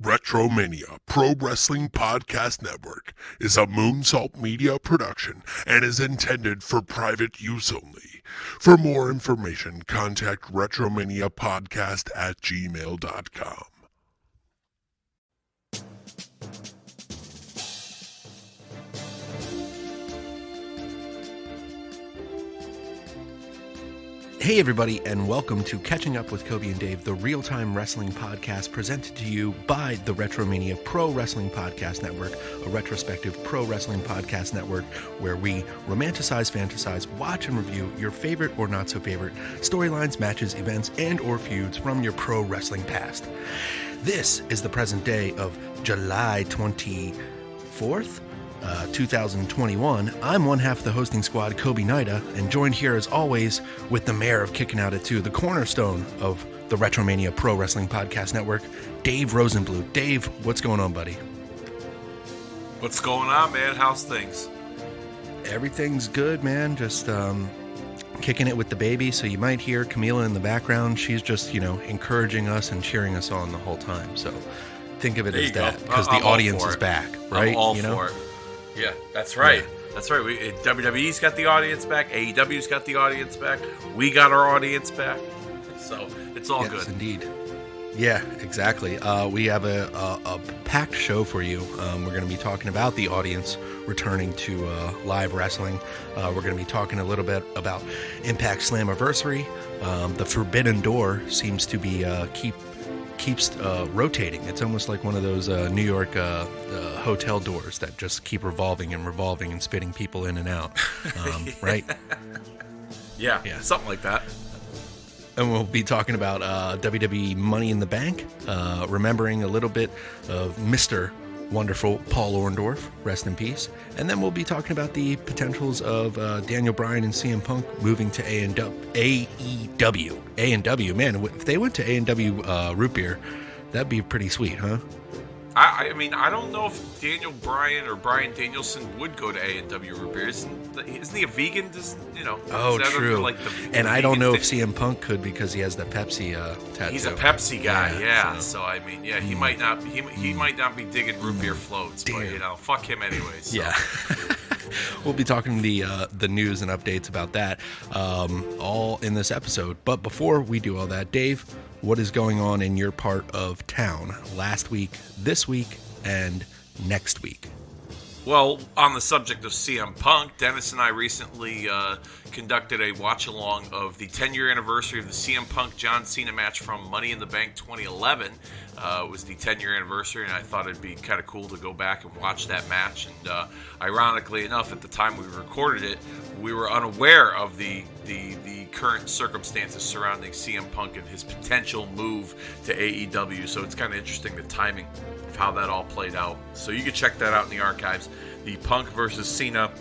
Retromania Pro Wrestling Podcast Network is a Moonsault Media production and is intended for private use only. For more information, contact retromaniapodcast@gmail.com. Hey everybody, and welcome to Catching Up with Coby and Dave, the real-time wrestling podcast presented to you by the Retromania Pro Wrestling Podcast Network, a retrospective pro wrestling podcast network where we romanticize, fantasize, watch, and review your favorite or not so favorite storylines, matches, events, and or feuds from your pro wrestling past. This is the present day of July 24th, 2021. I'm one half of the hosting squad, Coby Nida, and joined here as always with the mayor of Kicking Out at 2, the cornerstone of the Retromania Pro Wrestling Podcast Network, Dave Rosenbluth. Dave, what's going on, buddy? What's going on, man? How's things? Everything's good, man. Just kicking it with the baby, so you might hear Camila in the background. She's just, encouraging us and cheering us on the whole time. So think of it as that, because the audience is back, right? I'm all for it. Yeah, that's right. Yeah. That's right. WWE's got the audience back. AEW's got the audience back. We got our audience back. So it's all good. Yes, indeed. Yeah, exactly. We have a packed show for you. We're going to be talking about the audience returning to live wrestling. We're going to be talking a little bit about Impact Slammiversary. The Forbidden Door seems to be keeps rotating. It's almost like one of those New York hotel doors that just keep revolving and spitting people in and out, right? Yeah, something like that. And we'll be talking about WWE Money in the Bank, remembering a little bit of Mr. Wonderful Paul Orndorff, rest in peace. And then we'll be talking about the potentials of Daniel Bryan and CM Punk moving to AEW. A&W, man, if they went to A&W Root Beer, that'd be pretty sweet, huh? I mean, I don't know if Daniel Bryan or Bryan Danielson would go to A&W Root Beer. Isn't he a vegan? Oh, true. And I don't know if CM Punk could because he has the Pepsi tattoo. He's a Pepsi guy, yeah. So I mean, yeah, he might not. He might not be digging root beer floats, Damn. but fuck him anyways. So. Yeah. We'll be talking the news and updates about that all in this episode. But before we do all that, Dave, what is going on in your part of town last week, this week, and next week? Well, on the subject of CM Punk, Dennis and I recently conducted a watch-along of the 10-year anniversary of the CM Punk John Cena match from Money in the Bank 2011. It was the 10-year anniversary, and I thought it'd be kind of cool to go back and watch that match. And ironically enough, at the time we recorded it, we were unaware of the current circumstances surrounding CM Punk and his potential move to AEW. So it's kind of interesting, the timing of how that all played out. So you can check that out in the archives. The Punk versus Cena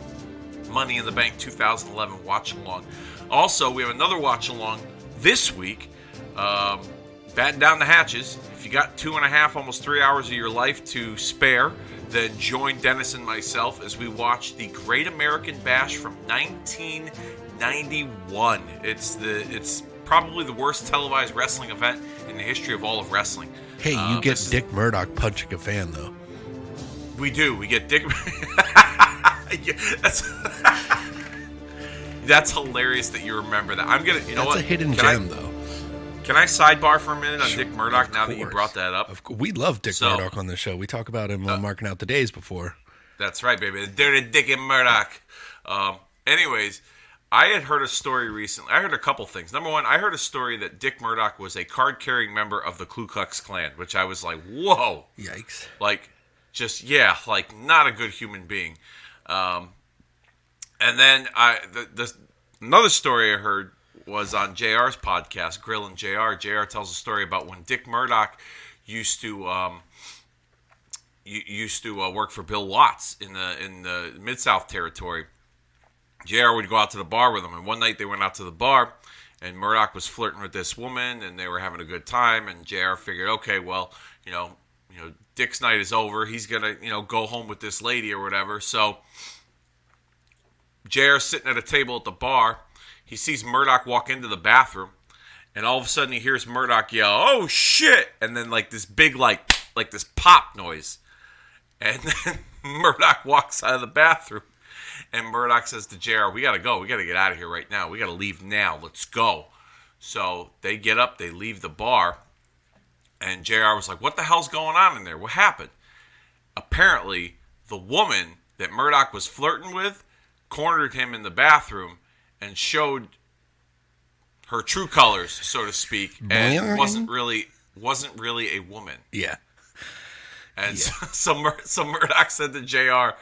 Money in the Bank 2011 watch-along. Also, we have another watch-along this week. Batten down the hatches. If you got 2.5, almost 3 hours of your life to spare, then join Dennis and myself as we watch the Great American Bash from 1991. It's probably the worst televised wrestling event in the history of all of wrestling. Hey, you get Dick Murdoch punching a fan, though. We do. We get Dick. That's hilarious that you remember that. I'm gonna. You know what? That's a hidden gem, though. Can I sidebar for a minute on Dick Murdoch now that you brought that up? We love Dick Murdoch on the show. We talk about him marking out the days before. That's right, baby. The dirty Dick and Murdoch. Anyways, I had heard a story recently. I heard a couple things. Number one, I heard a story that Dick Murdoch was a card-carrying member of the Ku Klux Klan, which I was like, whoa. Yikes. Not a good human being. And then another story I heard was on JR's podcast, Grill and JR. JR tells a story about when Dick Murdoch used to work for Bill Watts in the Mid-South territory. JR would go out to the bar with him, and one night they went out to the bar, and Murdoch was flirting with this woman, and they were having a good time, and JR figured, okay, well, Dick's night is over. He's gonna, go home with this lady or whatever. So JR's sitting at a table at the bar. He sees Murdoch walk into the bathroom, and all of a sudden he hears Murdoch yell, "Oh shit!" And then this big like this pop noise. And then Murdoch walks out of the bathroom. And Murdoch says to JR, we got to go. We got to get out of here right now. We got to leave now. Let's go. So they get up. They leave the bar. And JR was like, what the hell's going on in there? What happened? Apparently, the woman that Murdoch was flirting with cornered him in the bathroom and showed her true colors, so to speak, and wasn't really a woman. Yeah. And so Murdoch said to JR,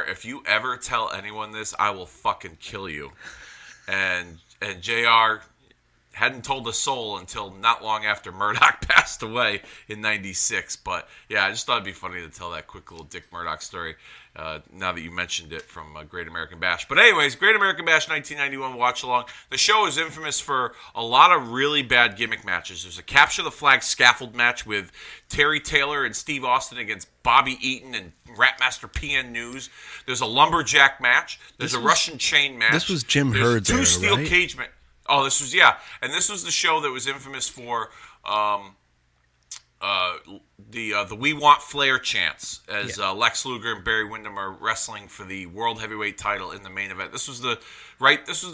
if you ever tell anyone this, I will fucking kill you. And JR hadn't told a soul until not long after Murdoch passed away in '96. But yeah, I just thought it'd be funny to tell that quick little Dick Murdoch story. Now that you mentioned it from Great American Bash. But anyways, Great American Bash 1991 watch along. The show is infamous for a lot of really bad gimmick matches. There's a capture the flag scaffold match with Terry Taylor and Steve Austin against Bobby Eaton and Ratmaster PN News. There's a lumberjack match. There's a Russian chain match. This was Jim Herd's era, two steel right? cage match. Oh, this was, yeah. And this was the show that was infamous for the We Want Flair chants as Lex Luger and Barry Windham are wrestling for the World Heavyweight title in the main event. This was the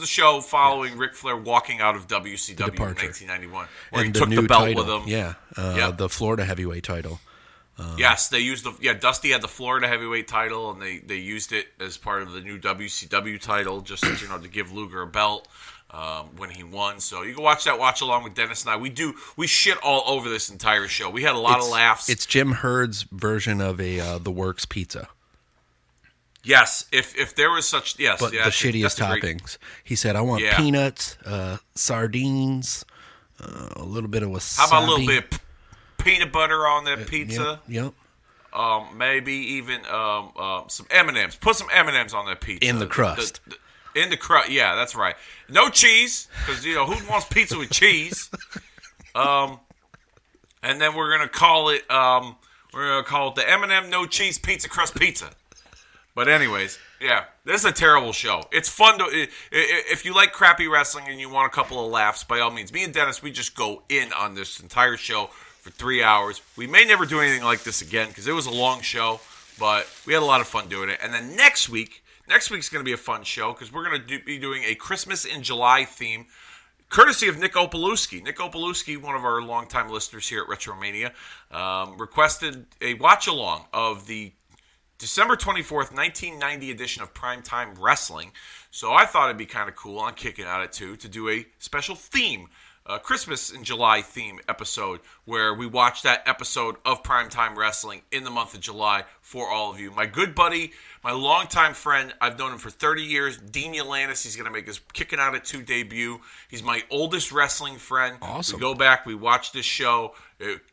show following Ric Flair walking out of WCW in 1991, where and he took the belt title with him. Yeah, the Florida Heavyweight title. Yes, they used Dusty had the Florida Heavyweight title, and they used it as part of the new WCW title, just to give Luger a belt. When he won. So you can watch along with Dennis and I. We shit all over this entire show. We had a lot of laughs. It's Jim Herd's version of the Works pizza. Yes, if there was such, yes. But yeah, the shittiest toppings. He said, I want peanuts, sardines, a little bit of wasabi. How about a little bit of peanut butter on that pizza? Yep. Maybe even some M&Ms. Put some M&Ms on that pizza. In the crust. In the crust, yeah, that's right. No cheese, because who wants pizza with cheese? And then we're gonna call it the M&M no cheese pizza crust pizza. But anyways, yeah, this is a terrible show. It's fun to if you like crappy wrestling and you want a couple of laughs, by all means. Me and Dennis, we just go in on this entire show for 3 hours. We may never do anything like this again because it was a long show, but we had a lot of fun doing it. And then next week's going to be a fun show because we're going to be doing a Christmas in July theme, courtesy of Nick Opalewski. Nick Opalewski, one of our longtime listeners here at Retromania, requested a watch-along of the December 24th, 1990 edition of Primetime Wrestling. So I thought it'd be kind of cool on Kicking Out at 2 to do a special theme, Christmas in July theme episode where we watch that episode of Primetime Wrestling in the month of July for all of you. My good buddy, my longtime friend, I've known him for 30 years, Dean Yolanis. He's going to make his Kicking Out at 2 debut. He's my oldest wrestling friend. Awesome. We go back, we watch this show,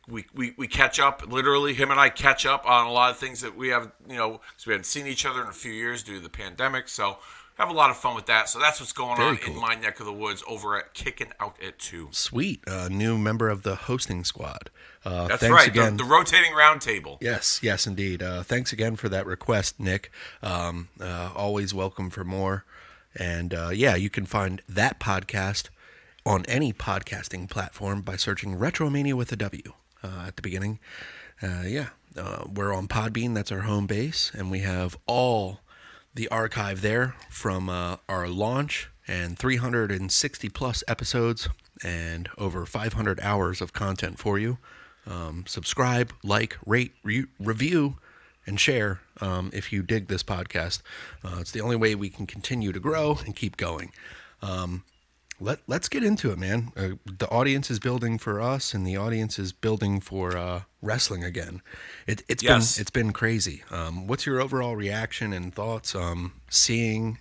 we catch up. Literally, him and I catch up on a lot of things that we have, because we haven't seen each other in a few years due to the pandemic. So have a lot of fun with that. So that's what's going on in my neck of the woods over at Kicking Out at 2. Sweet. New member of the hosting squad. That's thanks right. Again. The rotating round table. Yes, indeed. Thanks again for that request, Nick. Always welcome for more. And you can find that podcast on any podcasting platform by searching Retromania with a W at the beginning. We're on Podbean. That's our home base. And we have all the archive there from our launch and 360 plus episodes and over 500 hours of content for you. Subscribe, like, rate, review, and share if you dig this podcast. It's the only way we can continue to grow and keep going. Let's get into it, man. The audience is building for us, and the audience is building for wrestling again. It's been crazy. What's your overall reaction and thoughts? Seeing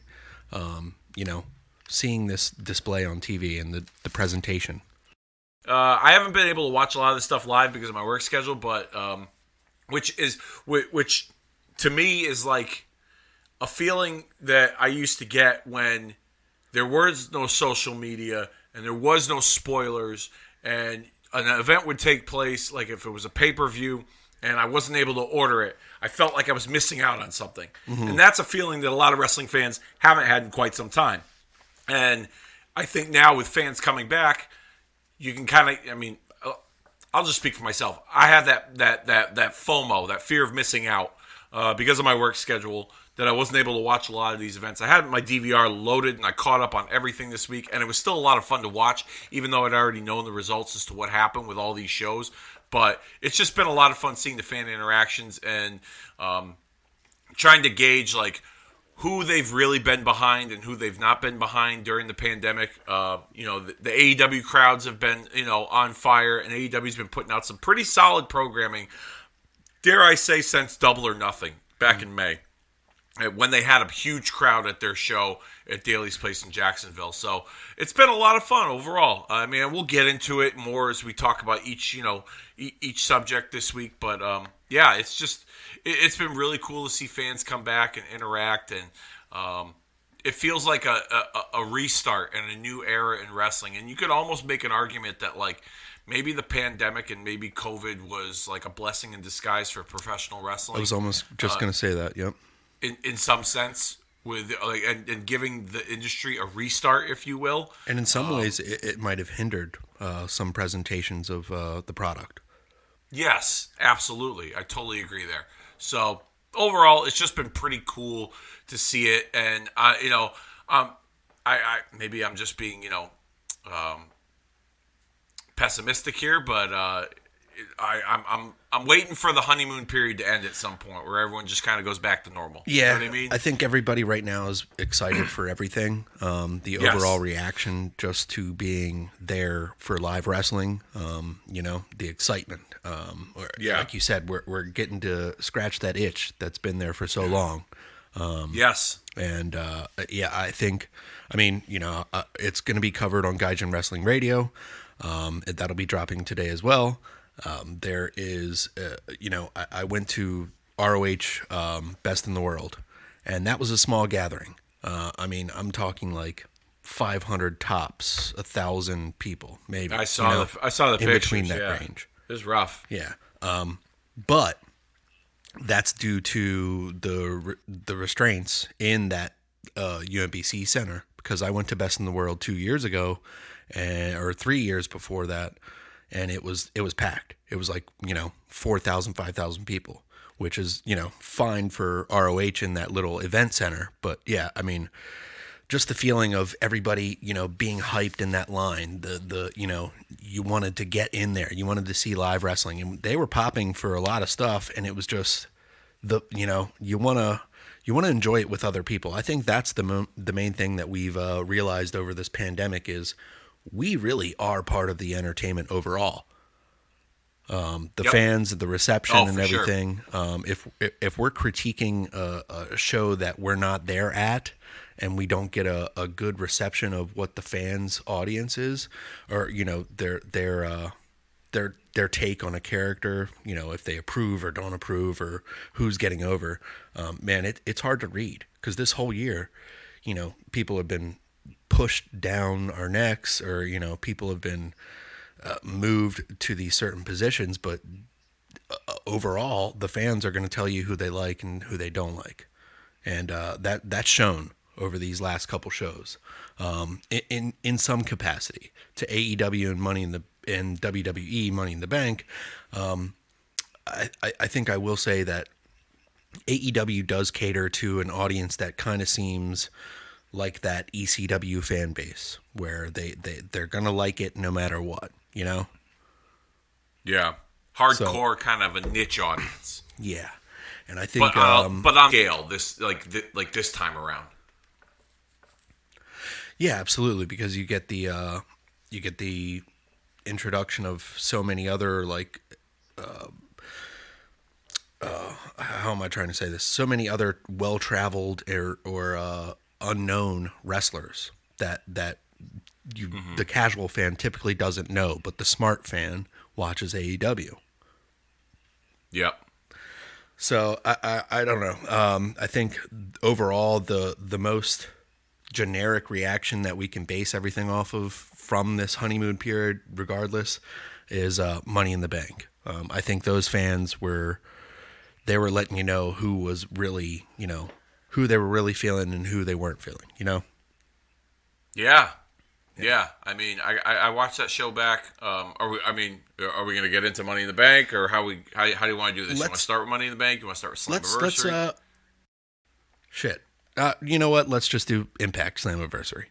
this display on TV and the presentation. I haven't been able to watch a lot of this stuff live because of my work schedule, but which to me is like a feeling that I used to get when there was no social media and there was no spoilers, and an event would take place, like if it was a pay-per-view and I wasn't able to order it, I felt like I was missing out on something. Mm-hmm. And that's a feeling that a lot of wrestling fans haven't had in quite some time. And I think now with fans coming back, you can kind of, I'll just speak for myself. I had that FOMO, that fear of missing out, because of my work schedule, that I wasn't able to watch a lot of these events. I had my DVR loaded and I caught up on everything this week, and it was still a lot of fun to watch, even though I'd already known the results as to what happened with all these shows. But it's just been a lot of fun seeing the fan interactions and trying to gauge like who they've really been behind and who they've not been behind during the pandemic. The AEW crowds have been, on fire, and AEW's been putting out some pretty solid programming, dare I say, since Double or Nothing back in May, when they had a huge crowd at their show at Daly's Place in Jacksonville. So it's been a lot of fun overall. I mean, we'll get into it more as we talk about each subject this week. But it's been really cool to see fans come back and interact, and it feels like a restart and a new era in wrestling. And you could almost make an argument that like maybe the pandemic and maybe COVID was like a blessing in disguise for professional wrestling. I was almost just going to say that. Yep. In some sense, with and giving the industry a restart, if you will. And in some ways, it might have hindered some presentations of the product. Yes, absolutely. I totally agree there. So overall, it's just been pretty cool to see it, and I maybe I'm just being pessimistic here, but I'm waiting for the honeymoon period to end at some point where everyone just kind of goes back to normal. Yeah, you know what I mean? I think everybody right now is excited for everything. The overall reaction just to being there for live wrestling, the excitement. Like you said, we're getting to scratch that itch that's been there for so long. Yes. And I think, it's going to be covered on Gaijin Wrestling Radio. That'll be dropping today as well. There is, I went to ROH Best in the World, and that was a small gathering. I'm talking like 500 tops, 1,000 people, maybe. I saw the pictures. In between that range. It was rough. Yeah. But that's due to the restraints in that UMBC Center, because I went to Best in the World 2 years ago, or 3 years before that, and it was packed. It was like 4,000, 5,000 people, which is fine for ROH in that little event center. But yeah, just the feeling of everybody being hyped in that line. The you wanted to get in there. You wanted to see live wrestling, and they were popping for a lot of stuff. And it was just you want to enjoy it with other people. I think that's the main thing that we've realized over this pandemic is we really are part of the entertainment overall. The fans, the reception, and everything. Sure. If we're critiquing a show that we're not there at, and we don't get a good reception of what the fans' audience is, or their take on a character, if they approve or don't approve, or who's getting over, it's hard to read, because this whole year, people have been pushed down our necks, or people have been moved to these certain positions, but overall the fans are going to tell you who they like and who they don't like, and that's shown over these last couple shows, in some capacity, to AEW and WWE Money in the Bank. I think I will say that AEW does cater to an audience that kind of seems like that ECW fan base, where they're gonna like it no matter what, Yeah, hardcore, kind of a niche audience. Yeah, and I think, but on scale, this this time around. Yeah, absolutely, because you get the introduction of so many other how am I trying to say this? So many other well-traveled or unknown wrestlers that the casual fan typically doesn't know, but the smart fan watches AEW. Yep. So I don't know. I think overall the most generic reaction that we can base everything off of from this honeymoon period, regardless, is Money in the Bank. I think those fans were letting you know who was really, who they were really feeling and who they weren't feeling, Yeah. Yeah, I mean, I watched that show back. Are we going to get into Money in the Bank, or how do you want to do this? You want to start with Money in the Bank? You want to start with Slammiversary? You know what? Let's just do Impact Slammiversary.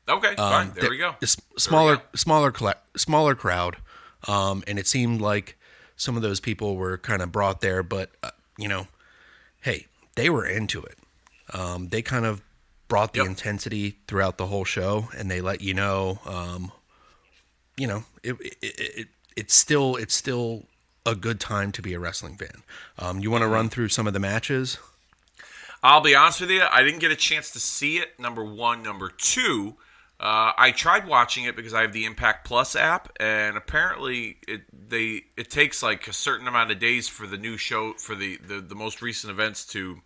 Okay, fine. There we go. Smaller crowd, and it seemed like some of those people were kind of brought there, but hey, they were into it. They kind of brought the intensity throughout the whole show, and they let you know, it's still a good time to be a wrestling fan. You want to run through some of the matches? I'll be honest with you, I didn't get a chance to see it, number one. Number two, I tried watching it because I have the Impact Plus app, and apparently it takes like a certain amount of days for the new show, for the most recent events to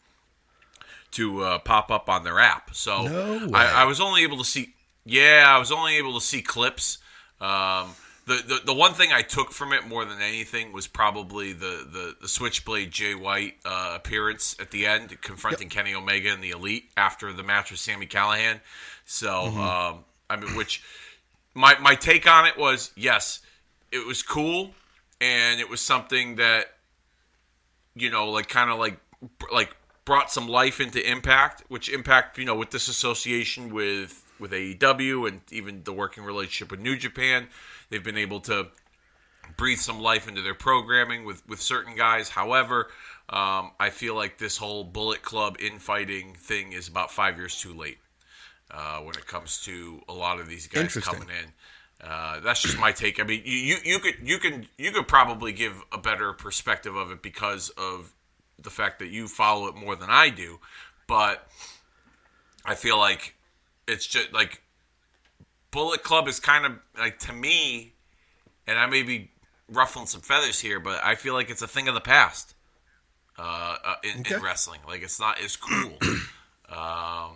pop up on their app. So no way. I was only able to see clips. The one thing I took from it more than anything was probably the Switchblade Jay White appearance at the end, confronting Kenny Omega and the Elite after the match with Sami Callihan. So which my take on it was, yes, it was cool, and it was something that like brought some life into Impact, which Impact, with this association with AEW and even the working relationship with New Japan, they've been able to breathe some life into their programming with certain guys. However, I feel like this whole Bullet Club infighting thing is about 5 years too late when it comes to a lot of these guys coming in. That's just my take. I mean, you could probably give a better perspective of it because of the fact that you follow it more than I do, but I feel like it's just like Bullet Club is kind of like, to me, and I may be ruffling some feathers here, but I feel like it's a thing of the past in wrestling. Like, it's not as cool. I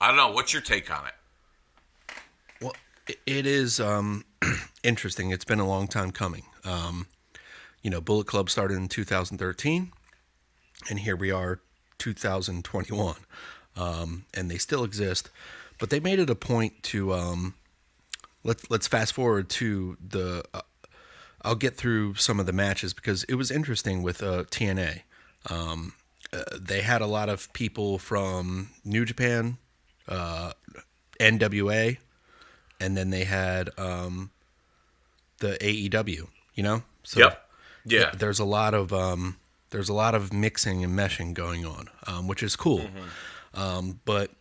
don't know. What's your take on it? Well, it is interesting. It's been a long time coming. Bullet Club started in 2013, and here we are, 2021, and they still exist. But they made it a point to let's fast forward to the. I'll get through some of the matches because it was interesting with TNA. They had a lot of people from New Japan, NWA, and then they had the AEW. So yep. Yeah. There's a lot of mixing and meshing going on, which is cool. Mm-hmm. But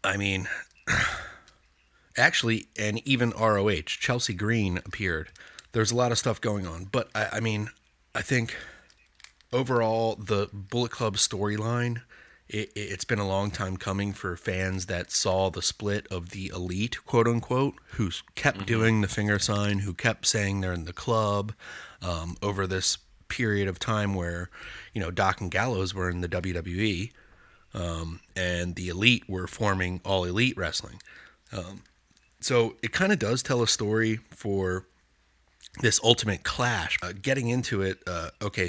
I mean, actually, and even ROH, Chelsea Green appeared. There's a lot of stuff going on. But I mean, I think overall the Bullet Club storyline, it's been a long time coming for fans that saw the split of the Elite, quote unquote, who kept doing the finger sign, who kept saying they're in the club, over this period of time where, Doc and Gallows were in the WWE, and the Elite were forming All Elite Wrestling. So it kind of does tell a story for this ultimate clash. Getting into it,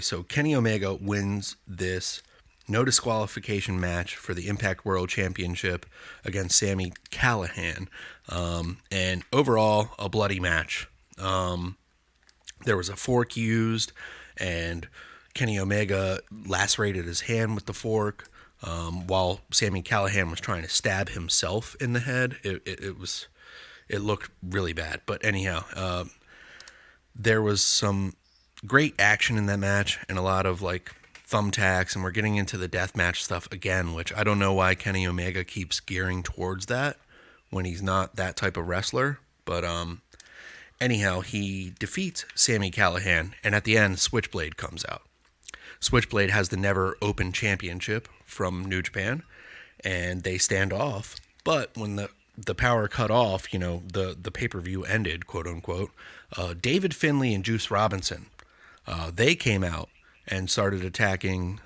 so Kenny Omega wins this no disqualification match for the Impact World Championship against Sami Callihan, and overall a bloody match. There was a fork used, and Kenny Omega lacerated his hand with the fork, while Sami Callihan was trying to stab himself in the head. It looked really bad. But anyhow, there was some great action in that match and a lot of like thumbtacks, and we're getting into the deathmatch stuff again, which I don't know why Kenny Omega keeps gearing towards that when he's not that type of wrestler. But anyhow, he defeats Sami Callihan, and at the end, Switchblade comes out. Switchblade has the Never Open Championship from New Japan, and they stand off. But when the power cut off, the pay-per-view ended, quote unquote, David Finlay and Juice Robinson, they came out and started attacking.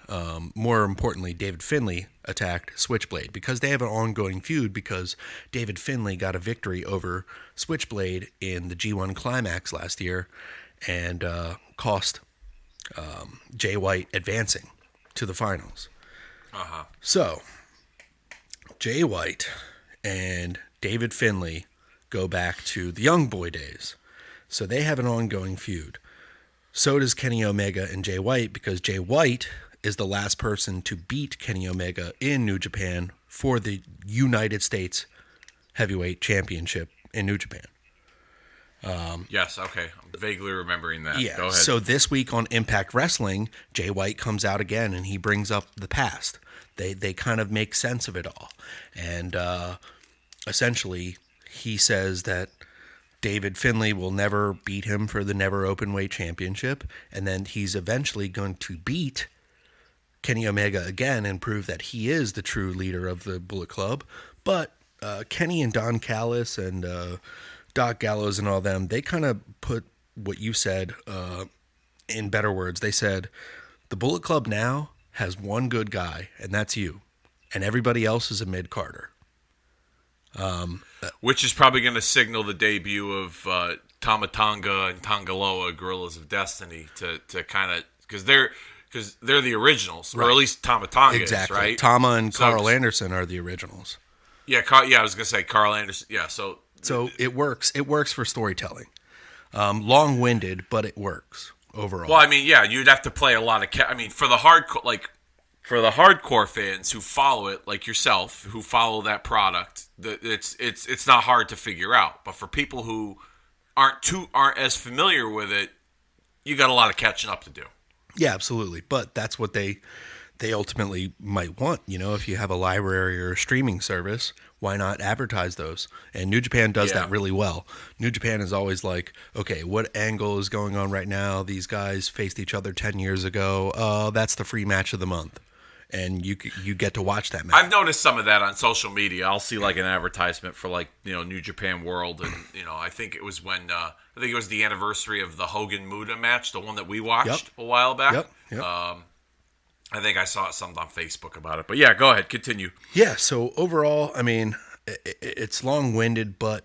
More importantly, David Finlay attacked Switchblade because they have an ongoing feud, because David Finlay got a victory over Switchblade in the G1 Climax last year and cost Jay White advancing to the finals. So Jay White and David Finlay go back to the Young Boy days. So they have an ongoing feud. So does Kenny Omega and Jay White, because Jay White is the last person to beat Kenny Omega in New Japan for the United States Heavyweight Championship in New Japan. Yes, okay. I'm vaguely remembering that. Yeah. Go ahead. So this week on Impact Wrestling, Jay White comes out again and he brings up the past. They kind of make sense of it all. And essentially, he says that David Finlay will never beat him for the Never Openweight Championship, and then he's eventually going to beat Kenny Omega again and prove that he is the true leader of the Bullet Club. But Kenny and Don Callis and Doc Gallows and all them, they kind of put what you said in better words. They said, the Bullet Club now has one good guy, and that's you. And everybody else is a mid-carder. Which is probably going to signal the debut of Tama Tonga and Tongaloa, Gorillas of Destiny, to kind of, because they're the originals, right. Or at least Tama Tonga exactly. is, right? Tama and Carl Anderson are the originals. Yeah, I was going to say Carl Anderson. Yeah, so it works. It works for storytelling. Long-winded, but it works overall. Well, I mean, yeah, you'd have to play a lot of. For the hardcore fans who follow it, like yourself, who follow that product, it's not hard to figure out. But for people who aren't as familiar with it, you got a lot of catching up to do. Yeah, absolutely. But that's what they ultimately might want. You know, if you have a library or a streaming service, why not advertise those? And New Japan does that really well. New Japan is always like, okay, what angle is going on right now? These guys faced each other 10 years ago. That's the free match of the month. And you get to watch that match. I've noticed some of that on social media. I'll see like an advertisement for like, New Japan World, and I think it was when it was the anniversary of the Hogan Muda match, the one that we watched a while back. Yep. I think I saw something on Facebook about it. But yeah, go ahead, continue. Yeah. So overall, I mean, it's long-winded, but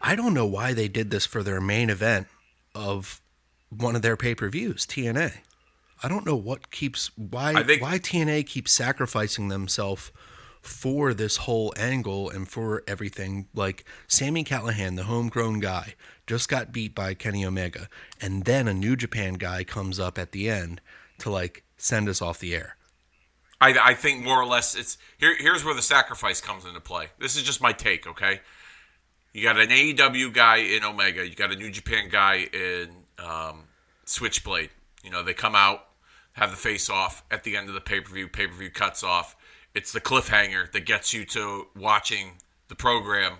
I don't know why they did this for their main event of one of their pay-per-views, TNA. I don't know why TNA keeps sacrificing themselves for this whole angle and for everything. Like Sami Callihan, the homegrown guy, just got beat by Kenny Omega, and then a New Japan guy comes up at the end to like send us off the air. I think more or less it's here's where the sacrifice comes into play. This is just my take, okay? You got an AEW guy in Omega, you got a New Japan guy in Switchblade. They come out, have the face-off at the end of the pay-per-view. Pay-per-view cuts off. It's the cliffhanger that gets you to watching the program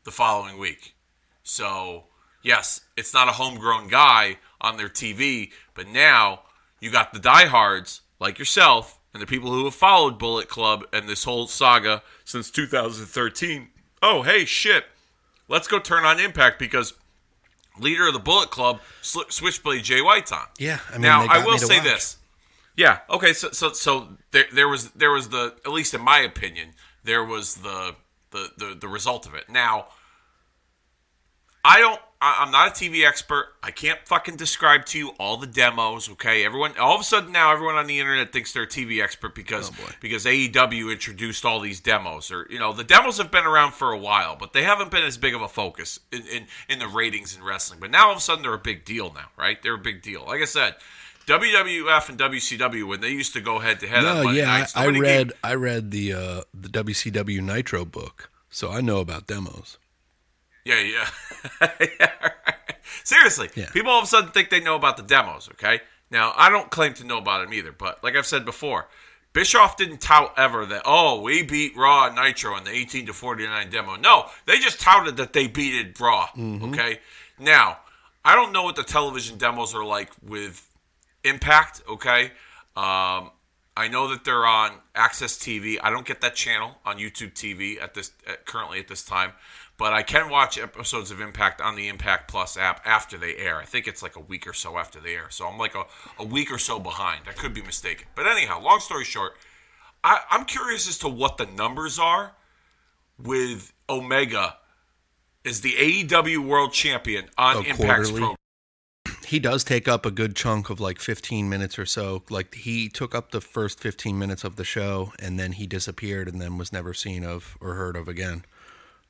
the following week. So, yes, it's not a homegrown guy on their TV, but now you got the diehards like yourself and the people who have followed Bullet Club and this whole saga since 2013. Oh, hey, shit. Let's go turn on Impact because leader of the Bullet Club, Switchblade Jay White's on. Yeah, I mean, now I will say this. Yeah, okay. So there was the, at least in my opinion, there was the result of it. Now, I'm not a TV expert. I can't fucking describe to you all the demos. Okay, all of a sudden now everyone on the internet thinks they're a TV expert because AEW introduced all these demos, or the demos have been around for a while, but they haven't been as big of a focus in the ratings in wrestling. But now all of a sudden they're a big deal now, right? They're a big deal. Like I said, WWF and WCW, when they used to go head to head on Monday nights, I read the WCW Nitro book, so I know about demos. Yeah. Seriously, people all of a sudden think they know about the demos, okay? Now, I don't claim to know about them either, but like I've said before, Bischoff didn't tout ever that, we beat Raw and Nitro in the 18-49 demo. No, they just touted that they beated Raw, okay? Now, I don't know what the television demos are like with Impact, okay? I know that they're on Access TV. I don't get that channel on YouTube TV currently at this time. But I can watch episodes of Impact on the Impact Plus app after they air. I think it's like a week or so after they air. So I'm like a week or so behind. I could be mistaken. But anyhow, long story short, I'm curious as to what the numbers are with Omega as the AEW World Champion on Impact's program. He does take up a good chunk of like 15 minutes or so. Like he took up the first 15 minutes of the show and then he disappeared and then was never seen of or heard of again.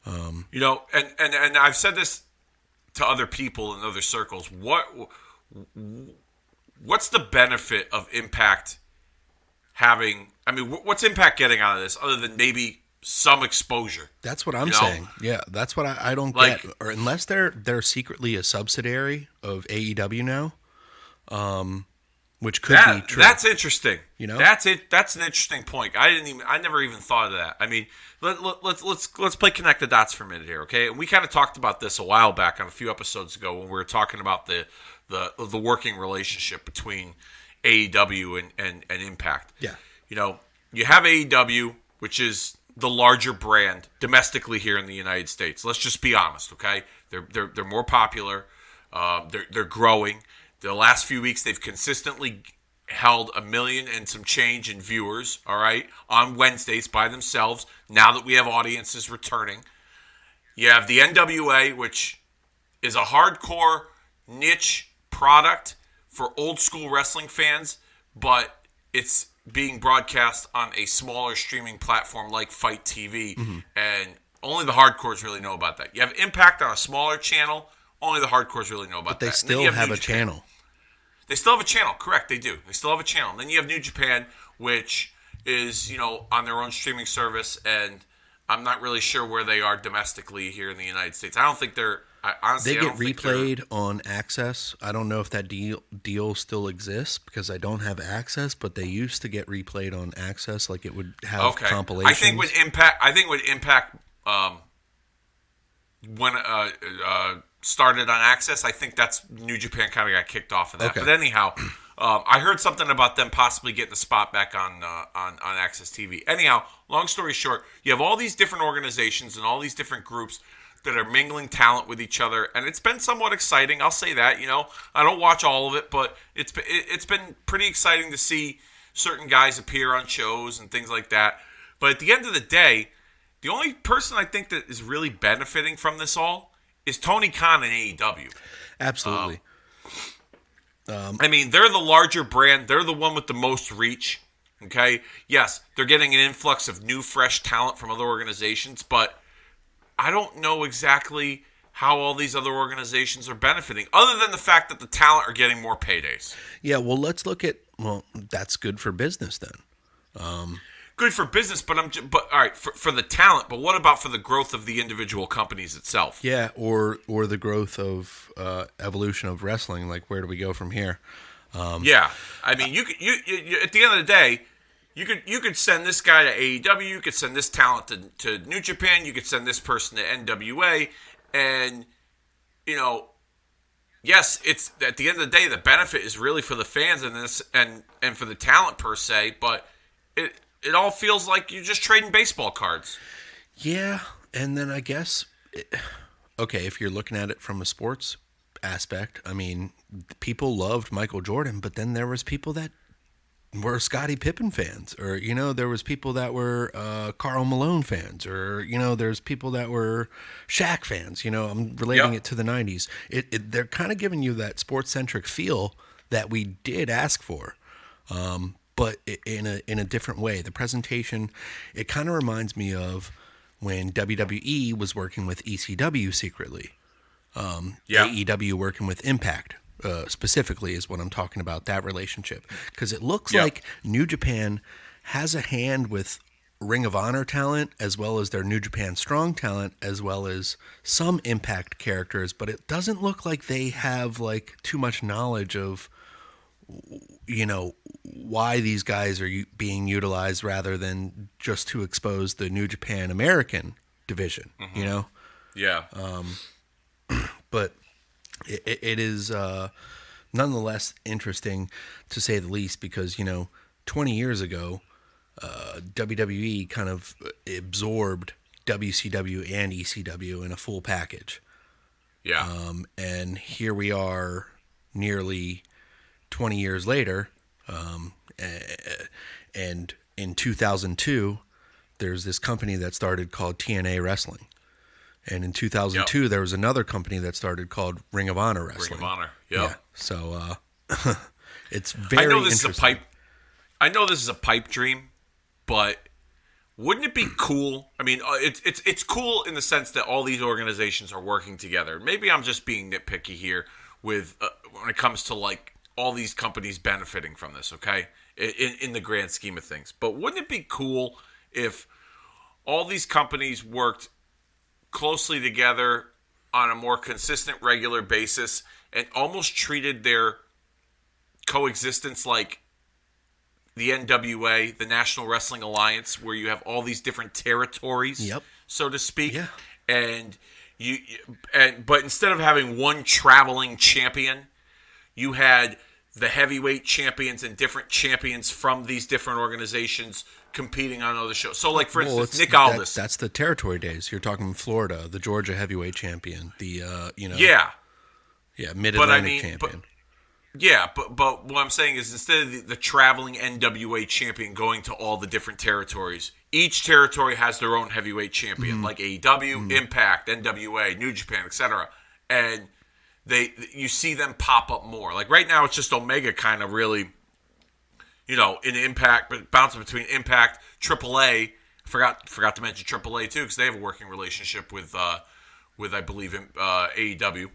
You know, and I've said this to other people in other circles. What's the benefit of Impact having? I mean, what's Impact getting out of this other than maybe some exposure? That's what I'm saying. Yeah, that's what I don't get. Or unless they're secretly a subsidiary of AEW now, which could be true. That's interesting. You know, that's it. That's an interesting point. I never even thought of that. I mean, let's play connect the dots for a minute here, okay? And we kind of talked about this a while back on a few episodes ago when we were talking about the working relationship between AEW and Impact. Yeah. You know, you have AEW, which is the larger brand domestically here in the United States. Let's just be honest, okay? They're more popular. They're growing. The last few weeks, they've consistently held 1 million and some change in viewers, all right, on Wednesdays by themselves, now that we have audiences returning. You have the NWA, which is a hardcore niche product for old school wrestling fans, but it's being broadcast on a smaller streaming platform like Fight TV, and only the hardcores really know about that. You have Impact on a smaller channel, only the hardcores really know about that. But they still have a channel. They still have a channel, correct? They do. They still have a channel. And then you have New Japan, which is, you know, on their own streaming service, and I'm not really sure where they are domestically here in the United States. I don't think they're. Honestly, they get replayed on Access. I don't know if that deal still exists because I don't have Access, but they used to get replayed on Access, like it would have compilations. I think with Impact, when started on Access, I think that's New Japan kind of got kicked off of that. Okay. But anyhow, I heard something about them possibly getting the spot back on Access TV. Anyhow, long story short, you have all these different organizations and all these different groups that are mingling talent with each other, and it's been somewhat exciting. I'll say that. You know, I don't watch all of it, but it's been pretty exciting to see certain guys appear on shows and things like that. But at the end of the day, the only person I think that is really benefiting from this all is Tony Khan and AEW. Absolutely. I mean, they're the larger brand. They're the one with the most reach. Okay? Yes, they're getting an influx of new, fresh talent from other organizations, but I don't know exactly how all these other organizations are benefiting, other than the fact that the talent are getting more paydays. Yeah, well, let's look at, that's good for business then. Good for business, but all right, for the talent, but what about for the growth of the individual companies itself? Yeah, or the growth of evolution of wrestling, like where do we go from here? Yeah, I mean, you at the end of the day, you could send this guy to AEW, you could send this talent to New Japan, you could send this person to NWA, and you know, yes, it's at the end of the day, the benefit is really for the fans and this and for the talent per se, but it all feels like you're just trading baseball cards. Yeah, and then I guess, okay, if you're looking at it from a sports aspect, I mean, people loved Michael Jordan, but then there was people that were Scottie Pippen fans, or, you know, there was people that were Karl Malone fans, or, you know, there's people that were Shaq fans. You know, I'm relating it to the 90s. They're kind of giving you that sports-centric feel that we did ask for, but in a different way. The presentation, it kind of reminds me of when WWE was working with ECW secretly. AEW working with Impact. Specifically is what I'm talking about, that relationship. Because it looks like New Japan has a hand with Ring of Honor talent, as well as their New Japan Strong talent, as well as some Impact characters, but it doesn't look like they have like too much knowledge of, you know, why these guys are being utilized rather than just to expose the New Japan American division, you know? Yeah. But it is nonetheless interesting, to say the least, because, you know, 20 years ago, WWE kind of absorbed WCW and ECW in a full package. Yeah. And here we are nearly 20 years later, and in 2002, there's this company that started called TNA Wrestling. And in 2002, there was another company that started called Ring of Honor Wrestling. Ring of Honor, yeah. So it's very interesting. I know this is a pipe dream, but wouldn't it be cool? I mean, it's cool in the sense that all these organizations are working together. Maybe I'm just being nitpicky here with when it comes to like all these companies benefiting from this. Okay, in the grand scheme of things, but wouldn't it be cool if all these companies worked closely together on a more consistent, regular basis and almost treated their coexistence like the NWA, the National Wrestling Alliance, where you have all these different territories, so to speak, but instead of having one traveling champion, you had the heavyweight champions and different champions from these different organizations competing on other shows. So, like for instance, Nick Aldis. That's the territory days. You're talking Florida, the Georgia heavyweight champion, the Mid-Atlantic champion. But what I'm saying is instead of the traveling NWA champion going to all the different territories, each territory has their own heavyweight champion, like AEW, Impact, NWA, New Japan, etc. And you see them pop up more. Like right now, it's just Omega kind of really, in Impact, but bouncing between Impact, AAA. Forgot to mention AAA too because they have a working relationship with I believe AEW.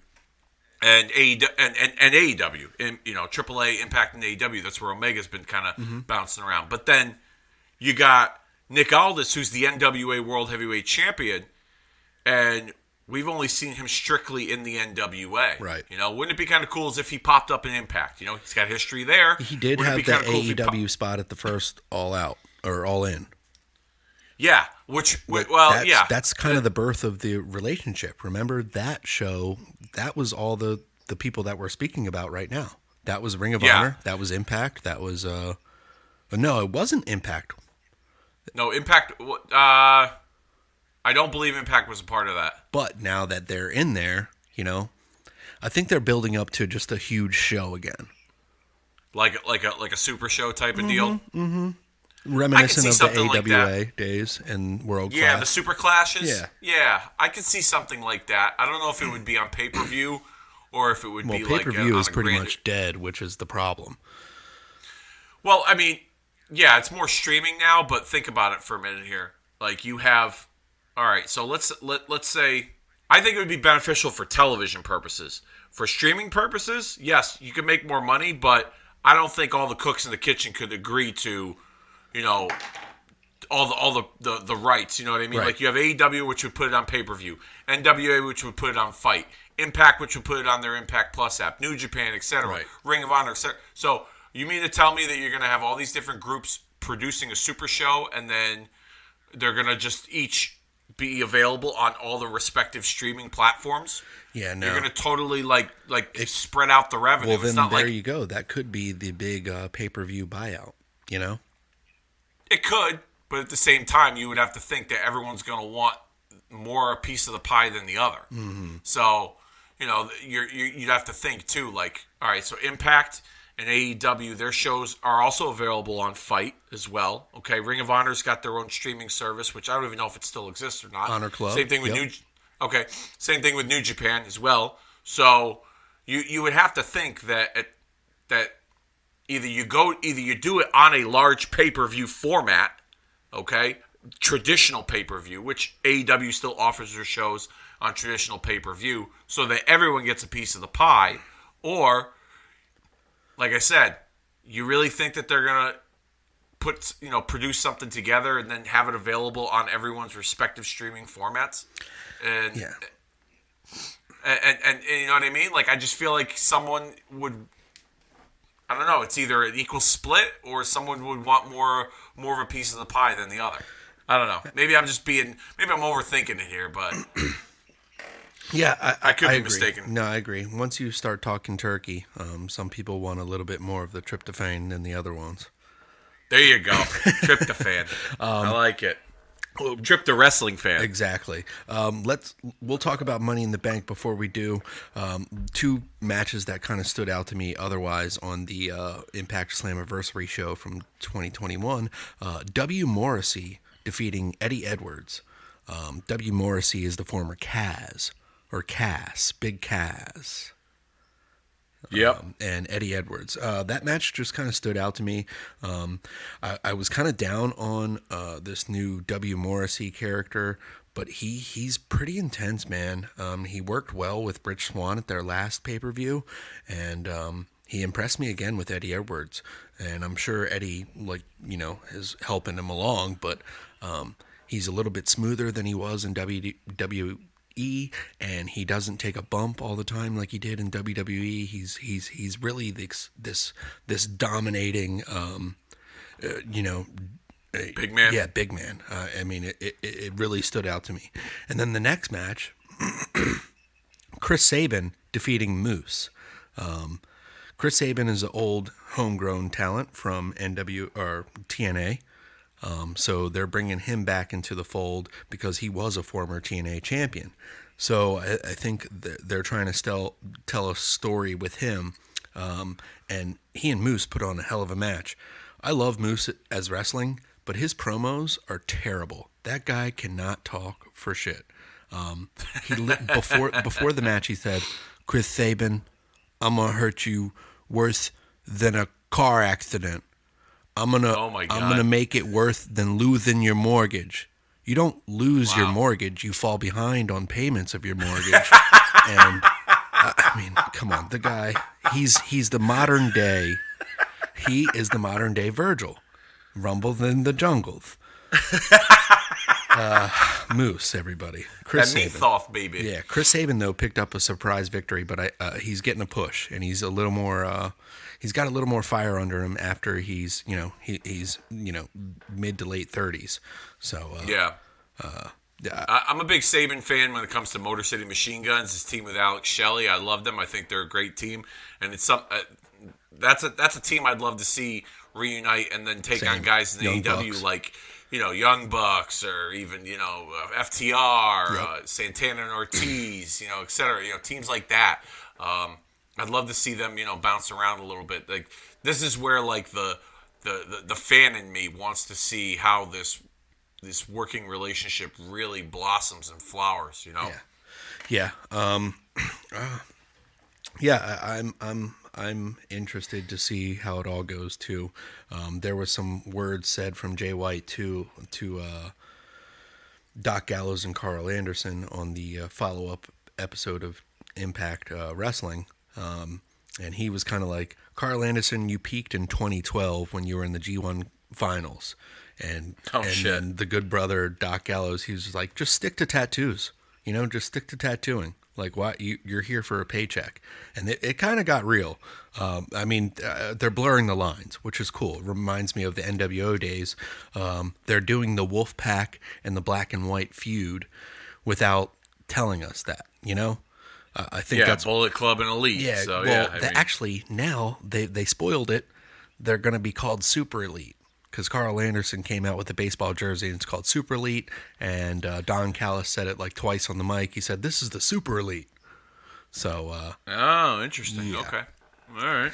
And AEW, and AAA, Impact, and AEW. That's where Omega's been kind of bouncing around. But then you got Nick Aldis, who's the NWA World Heavyweight Champion, and we've only seen him strictly in the NWA. Right. Wouldn't it be kind of cool as if he popped up in Impact? He's got history there. He did have the AEW spot at the first All Out or All In. Yeah, that's kind of the birth of the relationship. Remember that show? That was all the people that we're speaking about right now. That was Ring of Honor. That was Impact. That was no, it wasn't Impact. No, Impact. I don't believe Impact was a part of that. But now that they're in there, I think they're building up to just a huge show again, like a super show type of deal. Mm-hmm. Reminiscent of the AWA days and World Class. Yeah, the Super Clashes. Yeah, I could see something like that. I don't know if it would be on pay-per-view or if it would be like pay-per-view is pretty much dead, which is the problem. Well, I mean, yeah, it's more streaming now, but think about it for a minute here. Like you have, all right, so let's say, I think it would be beneficial for television purposes. For streaming purposes, yes, you could make more money, but I don't think all the cooks in the kitchen could agree to all the rights, you know what I mean? Right. Like you have AEW, which would put it on pay-per-view, NWA, which would put it on Fight, Impact, which would put it on their Impact Plus app, New Japan, etc., right. Ring of Honor, etc. So you mean to tell me that you're going to have all these different groups producing a super show, and then they're going to just each be available on all the respective streaming platforms? Yeah, no. You're going to totally like spread out the revenue. Well, then there you go. That could be the big pay-per-view buyout, It could, but at the same time, you would have to think that everyone's going to want more a piece of the pie than the other. Mm-hmm. So, you'd have to think too. Like, all right, so Impact and AEW, their shows are also available on Fight as well. Okay, Ring of Honor's got their own streaming service, which I don't even know if it still exists or not. Honor Club. Same thing with same thing with New Japan as well. So you would have to think that either you do it on a large pay-per-view format, okay, traditional pay-per-view, which AEW still offers their shows on traditional pay-per-view, so that everyone gets a piece of the pie, or, like I said, you really think that they're gonna produce something together and then have it available on everyone's respective streaming formats, and you know what I mean? Like, I just feel like someone would. I don't know. It's either an equal split or someone would want more of a piece of the pie than the other. I don't know. Maybe I'm overthinking it here, but yeah, I could be agree. mistaken. No, I agree. Once you start talking turkey, some people want a little bit more of the tryptophan than the other ones. There you go. Tryptophan. I like it. Trip the wrestling fan. Exactly. We'll talk about Money in the Bank before we do. Two matches that kind of stood out to me otherwise on the Impact Slammiversary show from 2021. W. Morrissey defeating Eddie Edwards. W. Morrissey is the former Kaz, or Cass, Big Kaz. Yep. And Eddie Edwards. That match just kind of stood out to me. I was kind of down on this new W. Morrissey character, but he's pretty intense, man. He worked well with Rich Swann at their last pay-per-view, and he impressed me again with Eddie Edwards. And I'm sure Eddie, is helping him along, but he's a little bit smoother than he was in WWE, and he doesn't take a bump all the time like he did in WWE. He's really this dominating, Big man. Yeah, big man. It really stood out to me. And then the next match, Chris Sabin defeating Moose. Chris Sabin is an old homegrown talent from TNA. So they're bringing him back into the fold because he was a former TNA champion. So I think they're trying to tell a story with him. And he and Moose put on a hell of a match. I love Moose as wrestling, but his promos are terrible. That guy cannot talk for shit. Before the match, he said, "Chris Sabin, I'm gonna hurt you worse than a car accident. I'm gonna make it worse than losing your mortgage. You don't lose your mortgage; you fall behind on payments of your mortgage." And come on, the guy, he's the modern day. He is the modern day Virgil. Rumbles in the jungles. Moose, everybody. Chris That Meathoff, baby. Yeah, Chris Sabin though picked up a surprise victory, but he's getting a push, and he's a little more. He's got a little more fire under him after he's mid to late 30s. So yeah. I'm a big Sabin fan when it comes to Motor City Machine Guns. His team with Alex Shelley, I love them. I think they're a great team, and it's that's a team I'd love to see reunite and then take on guys in the AEW like Young Bucks or even FTR, Santana and Ortiz, et cetera. Teams like that. I'd love to see them bounce around a little bit. Like this is where like the fan in me wants to see how this working relationship really blossoms and flowers. Yeah. I'm interested to see how it all goes too. There was some words said from Jay White to Doc Gallows and Carl Anderson on the follow-up episode of Impact Wrestling, and he was kind of like, Carl Anderson, you peaked in 2012 when you were in the G1 finals, and then the good brother Doc Gallows, he was like, just stick to tattoos, just stick to tattooing. Like, why you're here for a paycheck? And it kind of got real. They're blurring the lines, which is cool. It reminds me of the NWO days. They're doing the Wolfpack and the Black and White feud without telling us that, I think that's Bullet Club and Elite. Yeah, so, actually, now they spoiled it. They're going to be called Super Elite. Because Carl Anderson came out with a baseball jersey and it's called Super Elite, and Don Callis said it like twice on the mic. He said, "This is the Super Elite." So, interesting. Yeah. Okay, all right.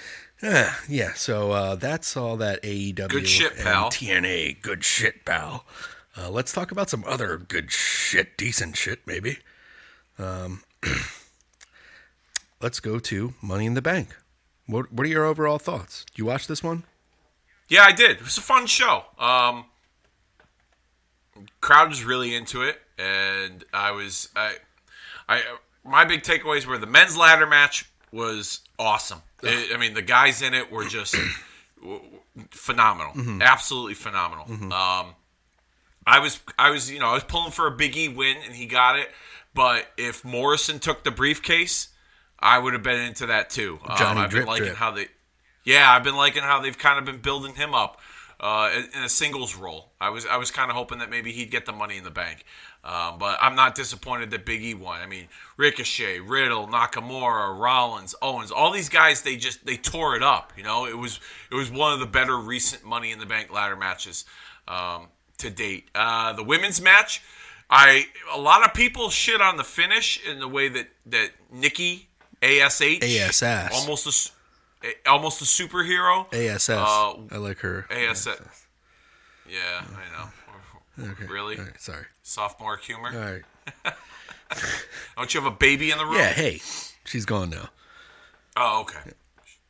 Yeah. So that's all that AEW Good shit, and pal. TNA. Good shit, pal. Let's talk about some other good shit, decent shit, maybe. Let's go to Money in the Bank. What are your overall thoughts? You watch this one? Yeah, I did. It was a fun show. Crowd was really into it, and my big takeaways were the men's ladder match was awesome. The guys in it were just phenomenal, absolutely phenomenal. I was pulling for a Big E win, and he got it. But if Morrison took the briefcase, I would have been into that too. I've been liking how they. Yeah, I've been liking how they've kind of been building him up in a singles role. I was kind of hoping that maybe he'd get the Money in the Bank. But I'm not disappointed that Big E won. Ricochet, Riddle, Nakamura, Rollins, Owens, all these guys, they tore it up. It was one of the better recent Money in the Bank ladder matches to date. The women's match, a lot of people shit on the finish in the way that Nikki ASH almost a superhero. ASS. I like her. ASS. Yeah, I know. Okay. Really? All right, sorry. Sophomore humor? All right. Don't you have a baby in the room? Yeah, hey. She's gone now. Oh, okay.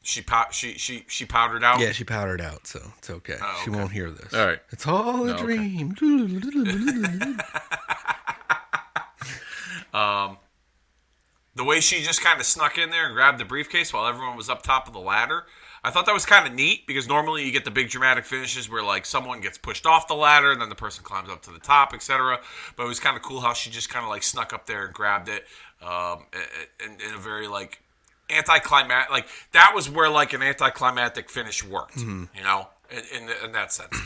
She powdered out? Yeah, she powdered out, so it's okay. Oh, She okay. won't hear this. All right. It's all a okay. dream. The way she just kind of snuck in there and grabbed the briefcase while everyone was up top of the ladder, I thought that was kind of neat because normally you get the big dramatic finishes where like someone gets pushed off the ladder and then the person climbs up to the top, etc. But it was kind of cool how she just kind of like snuck up there and grabbed it in a very like anticlimactic, like that was where like an anticlimactic finish worked, you know, in that sense.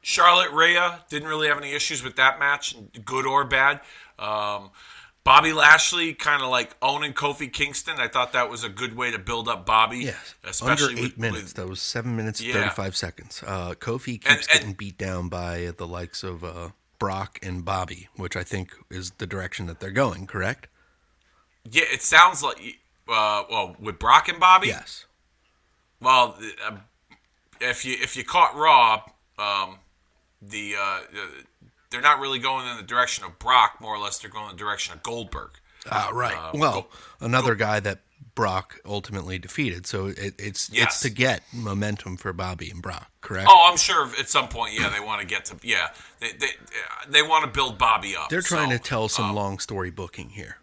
Charlotte Rhea didn't really have any issues with that match, good or bad. Bobby Lashley kind of like owning Kofi Kingston. I thought that was a good way to build up Bobby. Yes, especially under 8 minutes. That was 7 minutes and 35 seconds. Kofi keeps getting beat down by the likes of Brock and Bobby, which I think is the direction that they're going, correct? Yeah, it sounds like, well, with Brock and Bobby? Yes. Well, if you caught Raw, they're not really going in the direction of Brock. More or less, they're going in the direction of Goldberg. Right. Another guy that Brock ultimately defeated. So it's to get momentum for Bobby and Brock, correct? Oh, I'm sure at some point, they want to get to, they want to build Bobby up. They're trying to tell some long story booking here.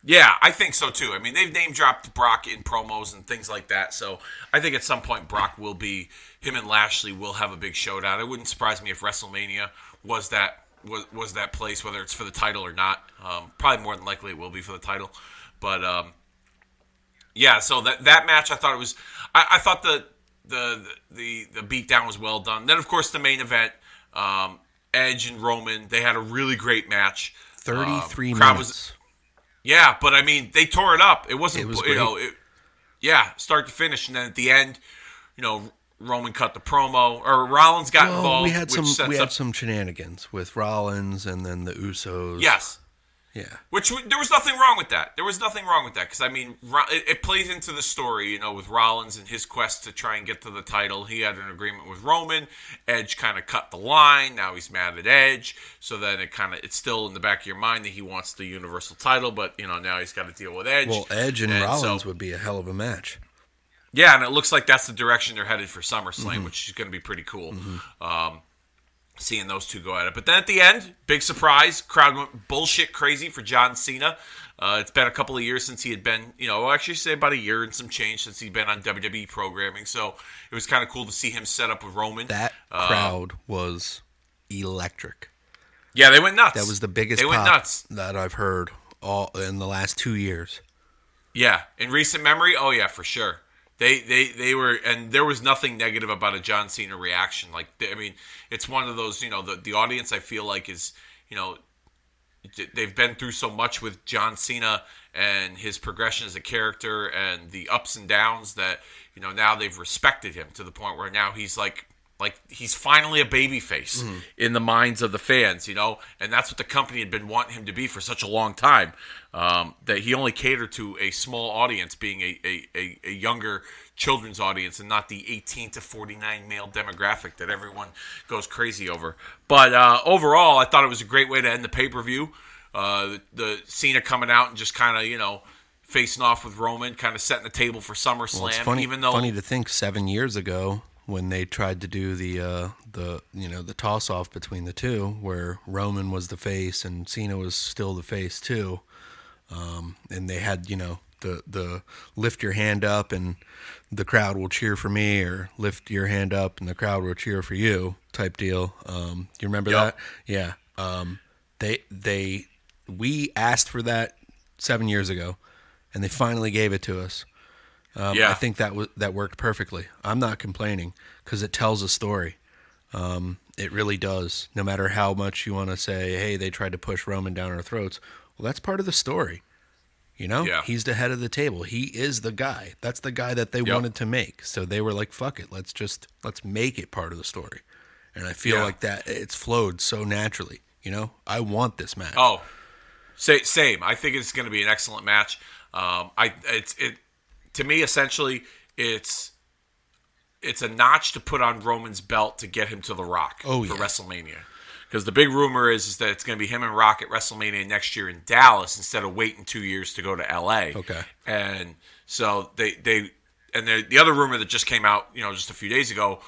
Yeah, I think so too. I mean, they've name dropped Brock in promos and things like that. So I think at some point Brock will be, him and Lashley will have a big showdown. It wouldn't surprise me if WrestleMania was that place, whether it's for the title or not. Probably more than likely it will be for the title. But so that match, I thought it was. I thought the beatdown was well done. Then of course the main event, Edge and Roman, they had a really great match. 33 minutes. Yeah, but I mean, they tore it up. It wasn't, it was great. Start to finish, and then at the end, Roman cut the promo, or Rollins got involved. We had some shenanigans with Rollins, and then the Usos. Yes. Yeah. Which there was nothing wrong with that. Because I mean, it plays into the story, with Rollins and his quest to try and get to the title. He had an agreement with Roman. Edge kind of cut the line. Now he's mad at Edge. So then it's still in the back of your mind that he wants the Universal title, but now he's got to deal with Edge. Well, Edge and Rollins would be a hell of a match. Yeah, and it looks like that's the direction they're headed for SummerSlam, which is going to be pretty cool. Seeing those two go at it. But then at the end, big surprise, crowd went bullshit crazy for John Cena. It's been a couple of years since he had been, actually say about a year and some change since he'd been on WWE programming. So it was kind of cool to see him set up with Roman. That crowd was electric. Yeah, they went nuts. That was the biggest pop that I've heard all in the last 2 years. Yeah, in recent memory, oh yeah, for sure. They were, and there was nothing negative about a John Cena reaction. Like, I mean, it's one of those, the audience, I feel like, is, they've been through so much with John Cena and his progression as a character and the ups and downs that, now they've respected him to the point where now he's like he's finally a babyface in the minds of the fans, and that's what the company had been wanting him to be for such a long time. That he only catered to a small audience, being a younger children's audience, and not the 18 to 49 male demographic that everyone goes crazy over. But overall, I thought it was a great way to end the pay-per-view. The Cena coming out and just kind of, facing off with Roman, kind of setting the table for SummerSlam. Well, it's funny to think 7 years ago, when they tried to do the toss off between the two, where Roman was the face and Cena was still the face too, and they had the lift your hand up and the crowd will cheer for me, or lift your hand up and the crowd will cheer for you type deal. You remember that? Yeah. We asked for that 7 years ago, and they finally gave it to us. I think that worked perfectly. I'm not complaining because it tells a story. It really does. No matter how much you want to say, hey, they tried to push Roman down our throats. Well, that's part of the story. He's the head of the table. He is the guy. That's the guy that they wanted to make. So they were like, fuck it. Let's make it part of the story. And I feel like that it's flowed so naturally. I want this match. Oh, same. I think it's going to be an excellent match. To me, essentially, it's a notch to put on Roman's belt to get him to The Rock for WrestleMania. Because the big rumor is that it's going to be him and Rock at WrestleMania next year in Dallas instead of waiting 2 years to go to LA. Okay. And so the other rumor that just came out, just a few days ago,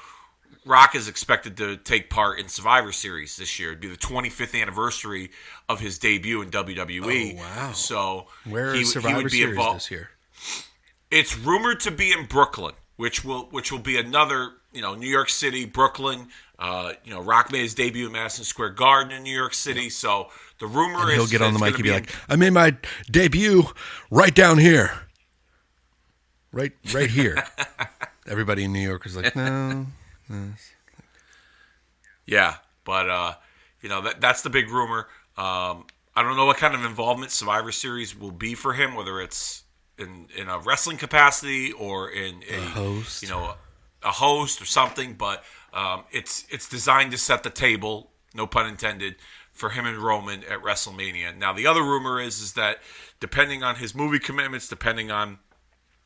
Rock is expected to take part in Survivor Series this year. It'd be the 25th anniversary of his debut in WWE. Oh, wow. So where is Survivor Series this year? It's rumored to be in Brooklyn, which will be another, New York City, Brooklyn. Rock made his debut in Madison Square Garden in New York City. So the rumor is he'll get on the mic and be like, "I made my debut right down here, right here." Everybody in New York is like, "No." Yeah, but that's the big rumor. I don't know what kind of involvement Survivor Series will be for him, whether it's in a wrestling capacity or in a host, a host or something. But it's designed to set the table, no pun intended, for him and Roman at WrestleMania. Now the other rumor is that depending on his movie commitments, depending on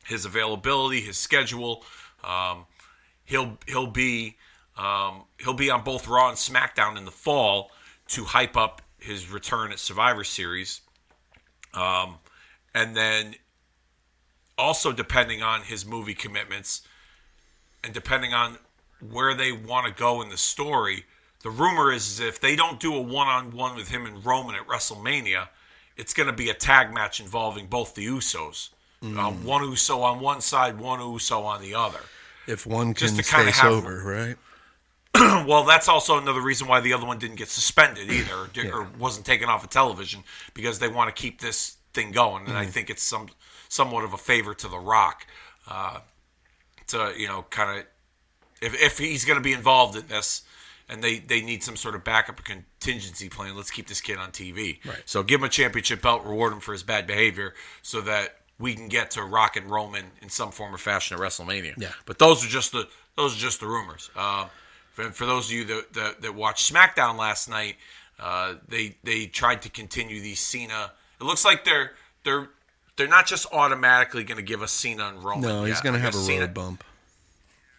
his availability, his schedule, he'll be on both Raw and SmackDown in the fall to hype up his return at Survivor Series, and then also depending on his movie commitments and depending on where they want to go in the story. The rumor is if they don't do a one-on-one with him and Roman at WrestleMania, it's going to be a tag match involving both the Usos. One Uso on one side, one Uso on the other. If one can stay sober, right? Well, that's also another reason why the other one didn't get suspended either, or wasn't taken off of television, because they want to keep this thing going. And I think it's somewhat of a favor to The Rock to kind of if he's going to be involved in this, and they need some sort of backup or contingency plan. Let's keep this kid on TV. Right. So give him a championship belt, reward him for his bad behavior, so that we can get to Rock and Roman in some form or fashion at WrestleMania. Yeah. But those are just the rumors. For those of you that watched SmackDown last night, they tried to continue these Cena. It looks like they're not just automatically going to give us Cena and Roman. No, he's going to have a road bump.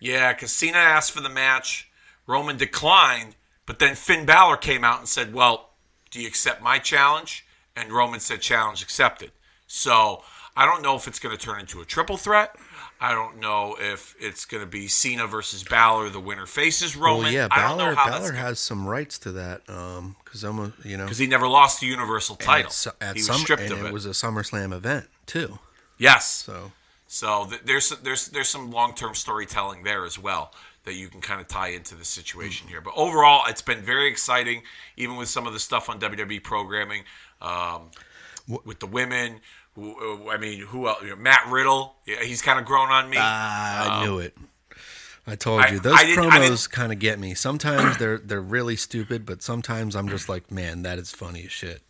Yeah, because Cena asked for the match, Roman declined, but then Finn Balor came out and said, "Well, do you accept my challenge?" And Roman said, "Challenge accepted." So I don't know if it's going to turn into a triple threat. I don't know if it's going to be Cena versus Balor. The winner faces Roman. Well, yeah, I don't know how Balor has some rights to that because he never lost the Universal title. He was stripped of it. It was a SummerSlam event too. Yes. So there's some long-term storytelling there as well that you can kind of tie into the situation here. But overall, it's been very exciting, even with some of the stuff on WWE programming with the women. Who else? Matt Riddle. Yeah, he's kind of grown on me. I knew it. I told you those promos kind of get me. Sometimes they're really stupid, but sometimes I'm just like, man, that is funny as shit.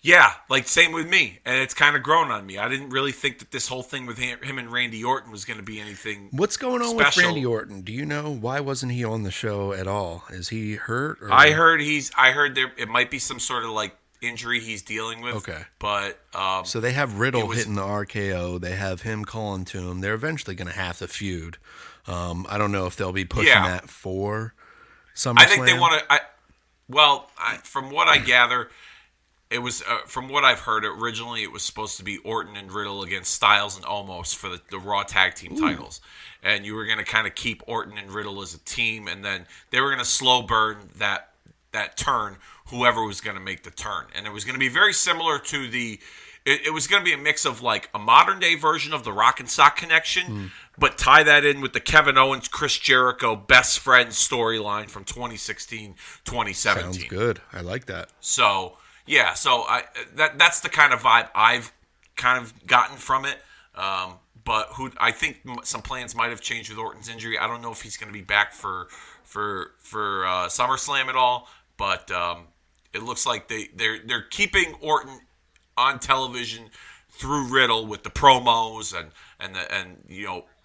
Yeah, like same with me, and it's kind of grown on me. I didn't really think that this whole thing with him and Randy Orton was going to be anything. What's going on special. with Randy Orton? Do you know why wasn't he on the show at all? Is he hurt? Or? I heard it might be some sort of like injury he's dealing with. Okay, but so they have Riddle hitting the RKO. They have him calling to him. They're eventually going to have to feud. I don't know if they'll be pushing that for SummerSlam. I think they want to. From what I gather. It was, from what I've heard, originally it was supposed to be Orton and Riddle against Styles and Omos for the Raw Tag Team titles. And you were going to kind of keep Orton and Riddle as a team, and then they were going to slow burn that turn, whoever was going to make the turn. And it was going to be very similar to it was going to be a mix of like a modern-day version of the Rock and Sock Connection, but tie that in with the Kevin Owens, Chris Jericho best friend storyline from 2016, 2017. Sounds good. I like that. So... yeah, so that's the kind of vibe I've kind of gotten from it. But I think some plans might have changed with Orton's injury. I don't know if he's going to be back for SummerSlam at all. But it looks like they're keeping Orton on television through Riddle with the promos and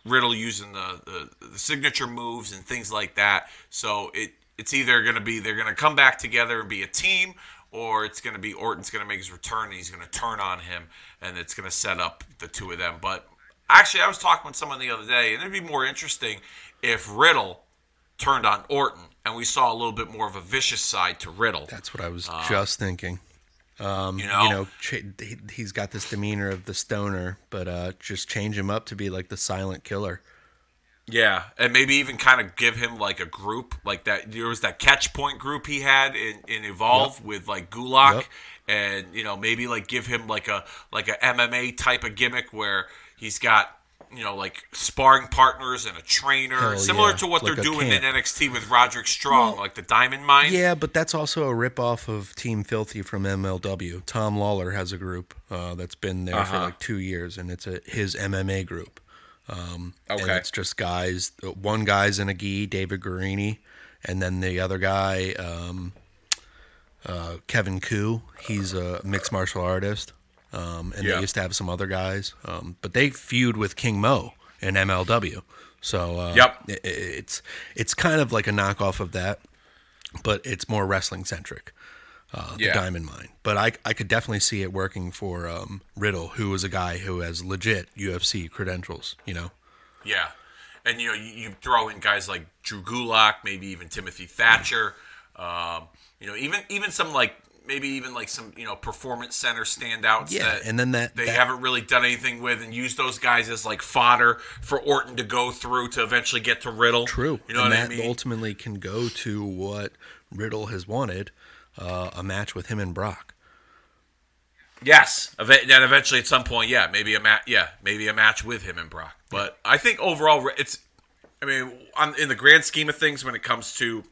Riddle using the signature moves and things like that. So it's either going to be they're going to come back together and be a team, or it's going to be Orton's going to make his return and he's going to turn on him, and it's going to set up the two of them. But actually, I was talking with someone the other day, and it'd be more interesting if Riddle turned on Orton and we saw a little bit more of a vicious side to Riddle. That's what I was just thinking. He's got this demeanor of the stoner, but just change him up to be like the silent killer. Yeah, and maybe even kind of give him like a group like that. There was that catch point group he had in Evolve with like Gulak, and maybe like give him like a MMA type of gimmick where he's got like sparring partners and a trainer, similar to what they're doing in NXT with Roderick Strong, like the Diamond Mine. Yeah, but that's also a ripoff of Team Filthy from MLW. Tom Lawler has a group that's been there for like 2 years, and it's his MMA group. And it's just guys. One guy's in a gi, David Guarini, and then the other guy, Kevin Koo. He's a mixed martial artist, they used to have some other guys, but they feud with King Mo in MLW. So it's kind of like a knockoff of that, but it's more wrestling centric. The Diamond Mine. But I could definitely see it working for Riddle, who is a guy who has legit UFC credentials, Yeah. And, you throw in guys like Drew Gulak, maybe even Timothy Thatcher, even some maybe even some, performance center standouts that they haven't really done anything with, and use those guys as like fodder for Orton to go through to eventually get to Riddle. True. You know what I mean? That ultimately can go to what Riddle has wanted. A match with him and Brock. Yes, and eventually at some point, maybe a match with him and Brock. But I think overall, in the grand scheme of things, when it comes to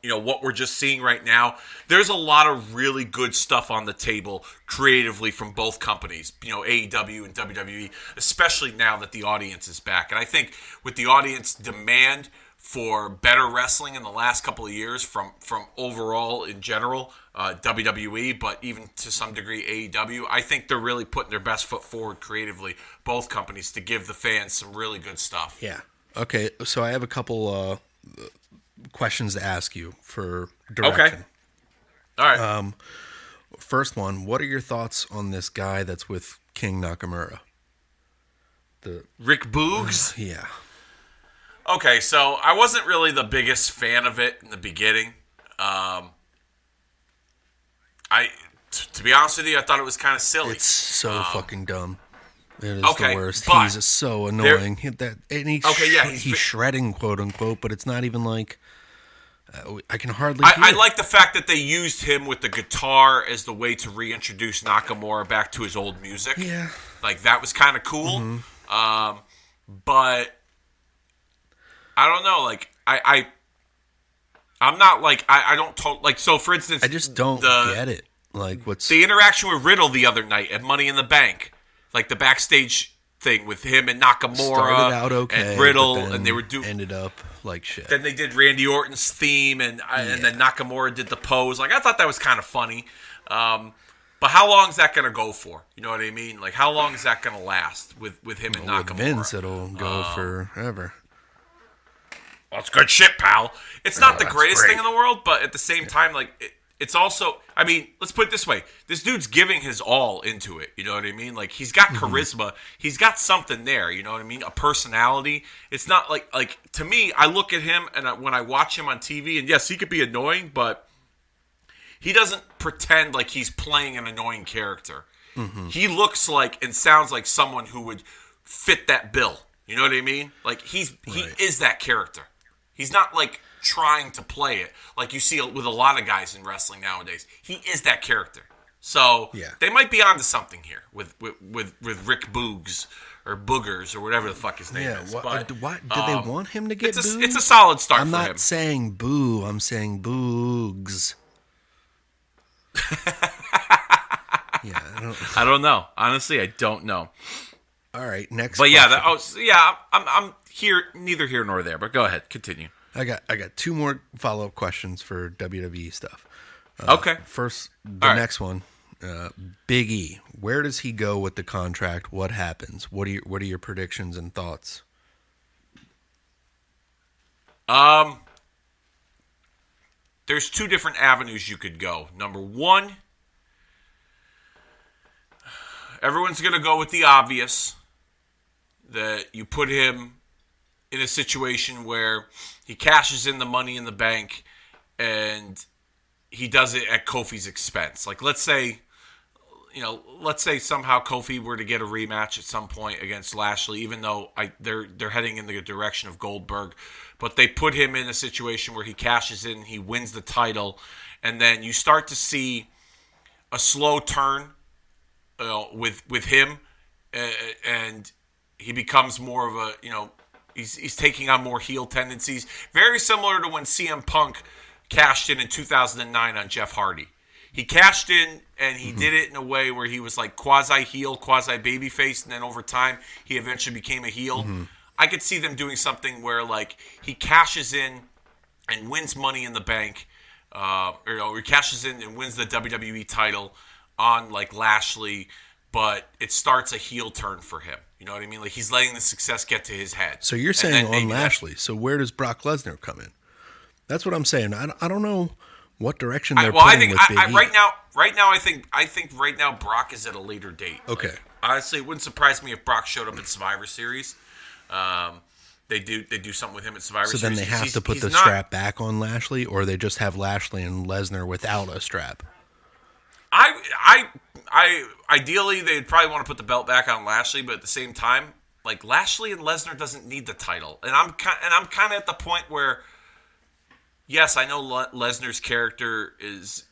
what we're just seeing right now, there's a lot of really good stuff on the table creatively from both companies. AEW and WWE, especially now that the audience is back, and I think with the audience demand for better wrestling in the last couple of years from overall in general, WWE, but even to some degree AEW, I think they're really putting their best foot forward creatively, both companies, to give the fans some really good stuff. Yeah. Okay, so I have a couple questions to ask you for direction. Okay. All right. First one, what are your thoughts on this guy that's with King Nakamura? Rick Boogs? Yeah. Okay, so I wasn't really the biggest fan of it in the beginning. To be honest with you, I thought it was kind of silly. It's so fucking dumb. It is the worst. He's so annoying. He's shredding, quote unquote, but it's not even like I can hardly. I like the fact that they used him with the guitar as the way to reintroduce Nakamura back to his old music. Yeah, like that was kind of cool. Mm-hmm. But I don't know. Like I'm not like I don't like. So for instance, I just don't get it. Like what's the interaction with Riddle the other night at Money in the Bank, like the backstage thing with him and Nakamura started out okay, and Riddle, and they were ended up like shit. Then they did Randy Orton's theme, and then Nakamura did the pose. Like I thought that was kind of funny. But how long is that going to go for? You know what I mean? Like how long is that going to last with him and Nakamura? With Vince, it'll go forever. Well, it's good shit, pal. It's not the greatest thing in the world, but at the same time, like it's also. I mean, let's put it this way: this dude's giving his all into it. You know what I mean? Like he's got charisma. He's got something there. You know what I mean? A personality. It's not like to me. I look at him and when I watch him on TV, and yes, he could be annoying, but he doesn't pretend like he's playing an annoying character. Mm-hmm. He looks like and sounds like someone who would fit that bill. You know what I mean? Like he is that character. He's not like trying to play it like you see with a lot of guys in wrestling nowadays. He is that character. So they might be onto something here with Rick Boogs or Boogers or whatever the fuck his name is. What do they want him to get? It's a solid start for him. I'm not saying boo. I'm saying Boogs. I don't know. Honestly, I don't know. All right, next. But I'm here, neither here nor there. But go ahead, continue. I got 2 more follow-up questions for WWE stuff. Okay. First, next one, Big E. Where does he go with the contract? What happens? What are your predictions and thoughts? There's 2 different avenues you could go. Number 1, everyone's going to go with the obvious, that you put him in a situation where he cashes in the Money in the Bank and he does it at Kofi's expense. Like, let's say somehow Kofi were to get a rematch at some point against Lashley, even though they're heading in the direction of Goldberg, but they put him in a situation where he cashes in, he wins the title, and then you start to see a slow turn with him, and he becomes more of a, he's taking on more heel tendencies, very similar to when CM Punk cashed in 2009 on Jeff Hardy. He cashed in, and he did it in a way where he was like quasi-heel, quasi-babyface, and then over time, he eventually became a heel. I could see them doing something where, like, he cashes in and wins Money in the Bank, or he cashes in and wins the WWE title on, like, Lashley, but it starts a heel turn for him. You know what I mean? Like, he's letting the success get to his head. So you're saying on Lashley. So where does Brock Lesnar come in? That's what I'm saying. I don't know what direction they're putting with Big E. Right now, I think right now Brock is at a later date. Okay. Like, honestly, it wouldn't surprise me if Brock showed up in Survivor Series. They do something with him at Survivor Series. So then they have to put the strap back on Lashley, or they just have Lashley and Lesnar without a strap? I ideally they'd probably want to put the belt back on Lashley, but at the same time, like, Lashley and Lesnar doesn't need the title, and I'm kind of at the point where, yes, I know Lesnar's character is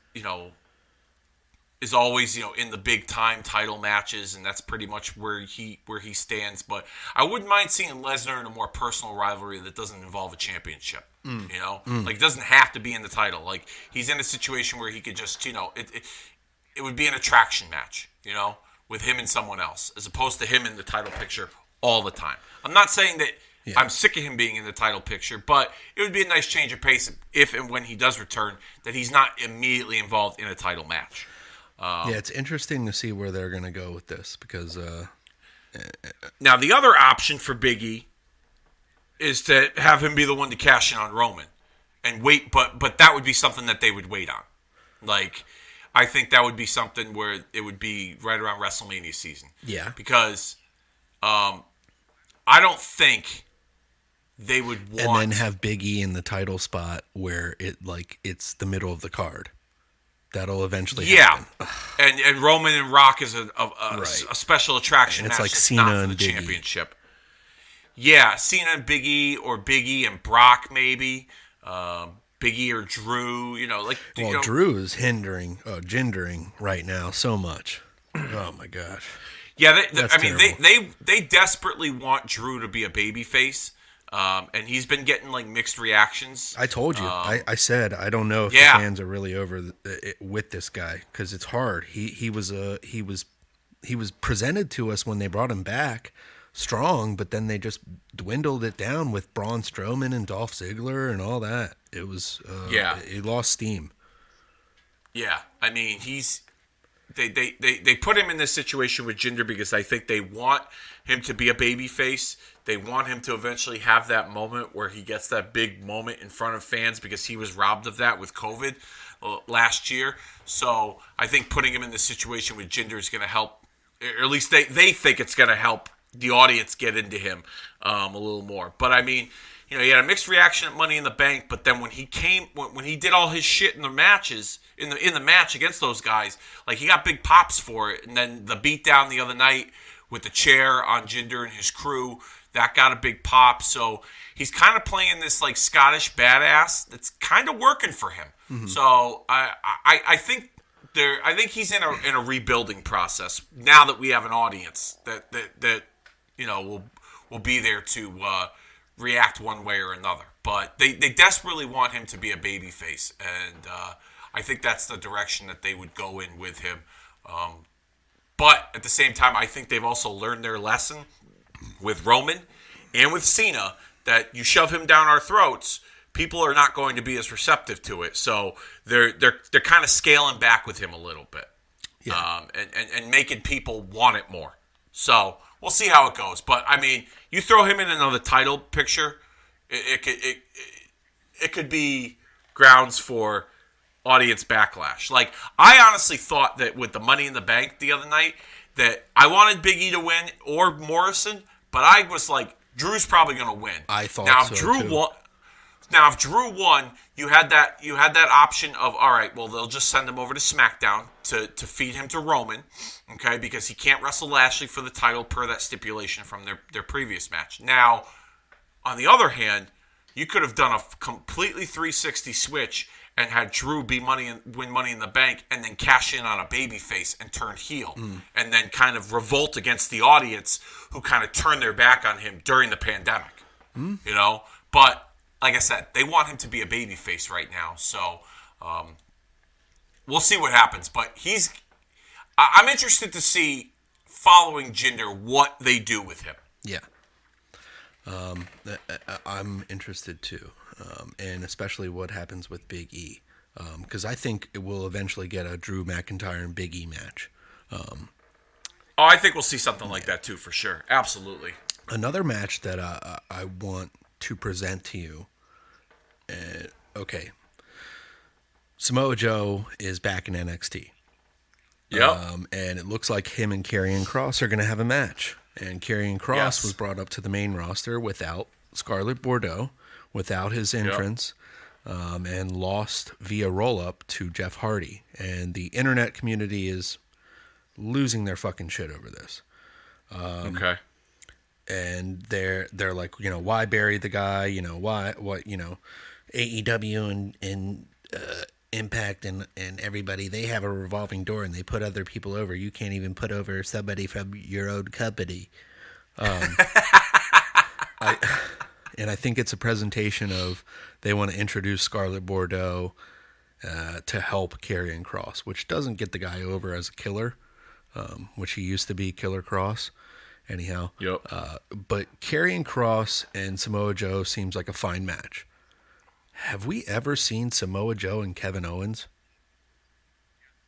always, in the big time title matches, and that's pretty much where he stands. But I wouldn't mind seeing Lesnar in a more personal rivalry that doesn't involve a championship. Like, it doesn't have to be in the title. Like, he's in a situation where he could just, it would be an attraction match, with him and someone else, as opposed to him in the title picture all the time. I'm not saying that I'm sick of him being in the title picture, but it would be a nice change of pace if and when he does return, that he's not immediately involved in a title match. It's interesting to see where they're going to go with this, because now the other option for Big E is to have him be the one to cash in on Roman and wait, but that would be something that they would wait on. Like, I think that would be something where it would be right around WrestleMania season. Yeah. Because I don't think they would want... And then have Big E in the title spot where it's the middle of the card. That'll eventually happen. and Roman and Rock is a special attraction and it's match. like Cena not for and the Big championship. Yeah, Cena and Big E, or Big E and Brock maybe. Big E or Drew, Drew is gendering right now so much. Oh my gosh. Yeah, they desperately want Drew to be a babyface. And he's been getting like mixed reactions. I told you. I said I don't know if the fans are really over with this guy, because it's hard. He was presented to us when they brought him back strong, but then they just dwindled it down with Braun Strowman and Dolph Ziggler and all that. It was he lost steam. Yeah, I mean they put him in this situation with Jinder because I think they want him to be a babyface. They want him to eventually have that moment where he gets that big moment in front of fans, because he was robbed of that with COVID last year. So I think putting him in this situation with Jinder is going to help, or at least they think it's going to help the audience get into him a little more. But I mean, he had a mixed reaction at Money in the Bank, but then when he did all his shit in the matches, in the match against those guys, like, he got big pops for it. And then the beatdown the other night with the chair on Jinder and his crew, that got a big pop. So he's kind of playing this like Scottish badass that's kind of working for him. Mm-hmm. So I think he's in a rebuilding process now that we have an audience that will be there to react one way or another. But they desperately want him to be a babyface, and I think that's the direction that they would go in with him. But at the same time, I think they've also learned their lesson with Roman and with Cena, that you shove him down our throats, people are not going to be as receptive to it. So they're kind of scaling back with him a little bit, and making people want it more. So we'll see how it goes. But I mean, you throw him in another title picture, it could be grounds for audience backlash. Like, I honestly thought that with the Money in the Bank the other night, that I wanted Big E to win or Morrison, but I was like, Drew's probably going to win. I thought now, so, if Drew too. won, now, if Drew won, you had that option of, all right, well, they'll just send him over to SmackDown to feed him to Roman, okay, because he can't wrestle Lashley for the title per that stipulation from their previous match. Now, on the other hand, you could have done a completely 360 switch and had Drew win Money in the Bank and then cash in on a babyface and turn heel and then kind of revolt against the audience who kind of turned their back on him during the pandemic, you know? But like I said, they want him to be a babyface right now, so we'll see what happens. But I'm interested to see, following Jinder, what they do with him. Yeah. I'm interested too, and especially what happens with Big E, because I think it will eventually get a Drew McIntyre and Big E match. I think we'll see something like that too, for sure. Absolutely. Another match that I want to present to you. Okay, Samoa Joe is back in NXT. Yep. And it looks like him and Karrion Kross are going to have a match. And Karrion Kross was brought up to the main roster without Scarlett Bordeaux, without his entrance, and lost via roll-up to Jeff Hardy. And the internet community is losing their fucking shit over this. Okay. And they're like, you know, why bury the guy? You know, what, you know, AEW and Impact and everybody, they have a revolving door and they put other people over. You can't even put over somebody from your own company. I think it's a presentation of they want to introduce Scarlett Bordeaux to help Karrion Kross, which doesn't get the guy over as a killer, which he used to be, Killer Kross. Anyhow, but Karrion Kross and Samoa Joe seems like a fine match. Have we ever seen Samoa Joe and Kevin Owens?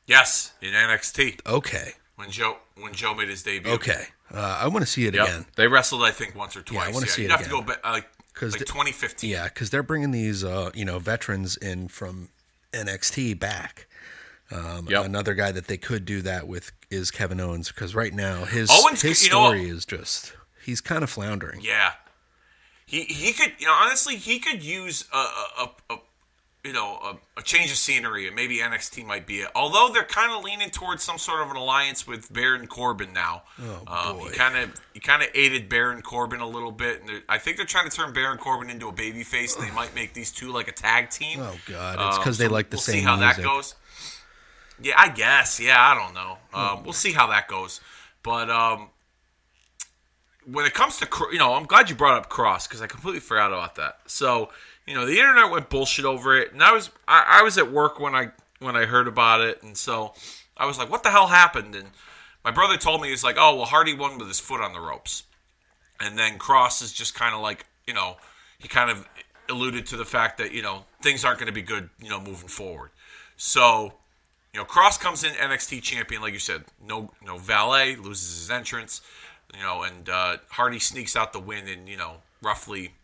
Yes, in NXT. Okay. When Joe made his debut. Okay. I want to see it again. They wrestled, I think, once or twice. Yeah, I want to see it again. again. You have to go back, like 2015. Yeah, because they're bringing these, veterans in from NXT back. Another guy that they could do that with is Kevin Owens, because right now his story is just, he's kind of floundering. Yeah. He could, honestly, he could use a change of scenery, and maybe NXT might be it. Although they're kind of leaning towards some sort of an alliance with Baron Corbin now. Oh boy. He kind of aided Baron Corbin a little bit, and I think they're trying to turn Baron Corbin into a babyface, and they might make these two like a tag team. Oh god, it's because they like the same music. We'll see how that goes. Yeah, I guess. Yeah, I don't know. We'll see how that goes, but. When it comes to, I'm glad you brought up Kross, because I completely forgot about that. So, the internet went bullshit over it, and I was at work when I heard about it, and so I was like, what the hell happened? And my brother told me, he's like, oh, well, Hardy won with his foot on the ropes. And then Kross is just kind of like, he kind of alluded to the fact that, things aren't going to be good, moving forward. So, Kross comes in NXT champion, like you said, no valet, loses his entrance. And Hardy sneaks out the win in, roughly,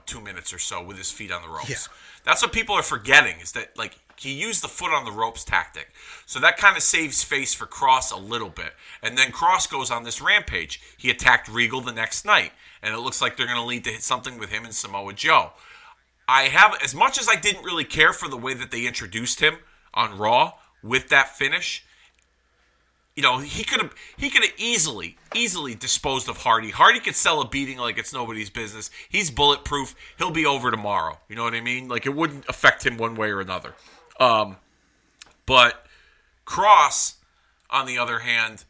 2 minutes or so with his feet on the ropes. Yeah. That's what people are forgetting, is that, like, he used the foot on the ropes tactic. So that kind of saves face for Kross a little bit. And then Kross goes on this rampage. He attacked Regal the next night, and it looks like they're going to lead to something with him and Samoa Joe. As much as I didn't really care for the way that they introduced him on Raw with that finish, he could have easily disposed of Hardy. Hardy could sell a beating like it's nobody's business. He's bulletproof. He'll be over tomorrow. You know what I mean? Like, it wouldn't affect him one way or another. But Kross, on the other hand,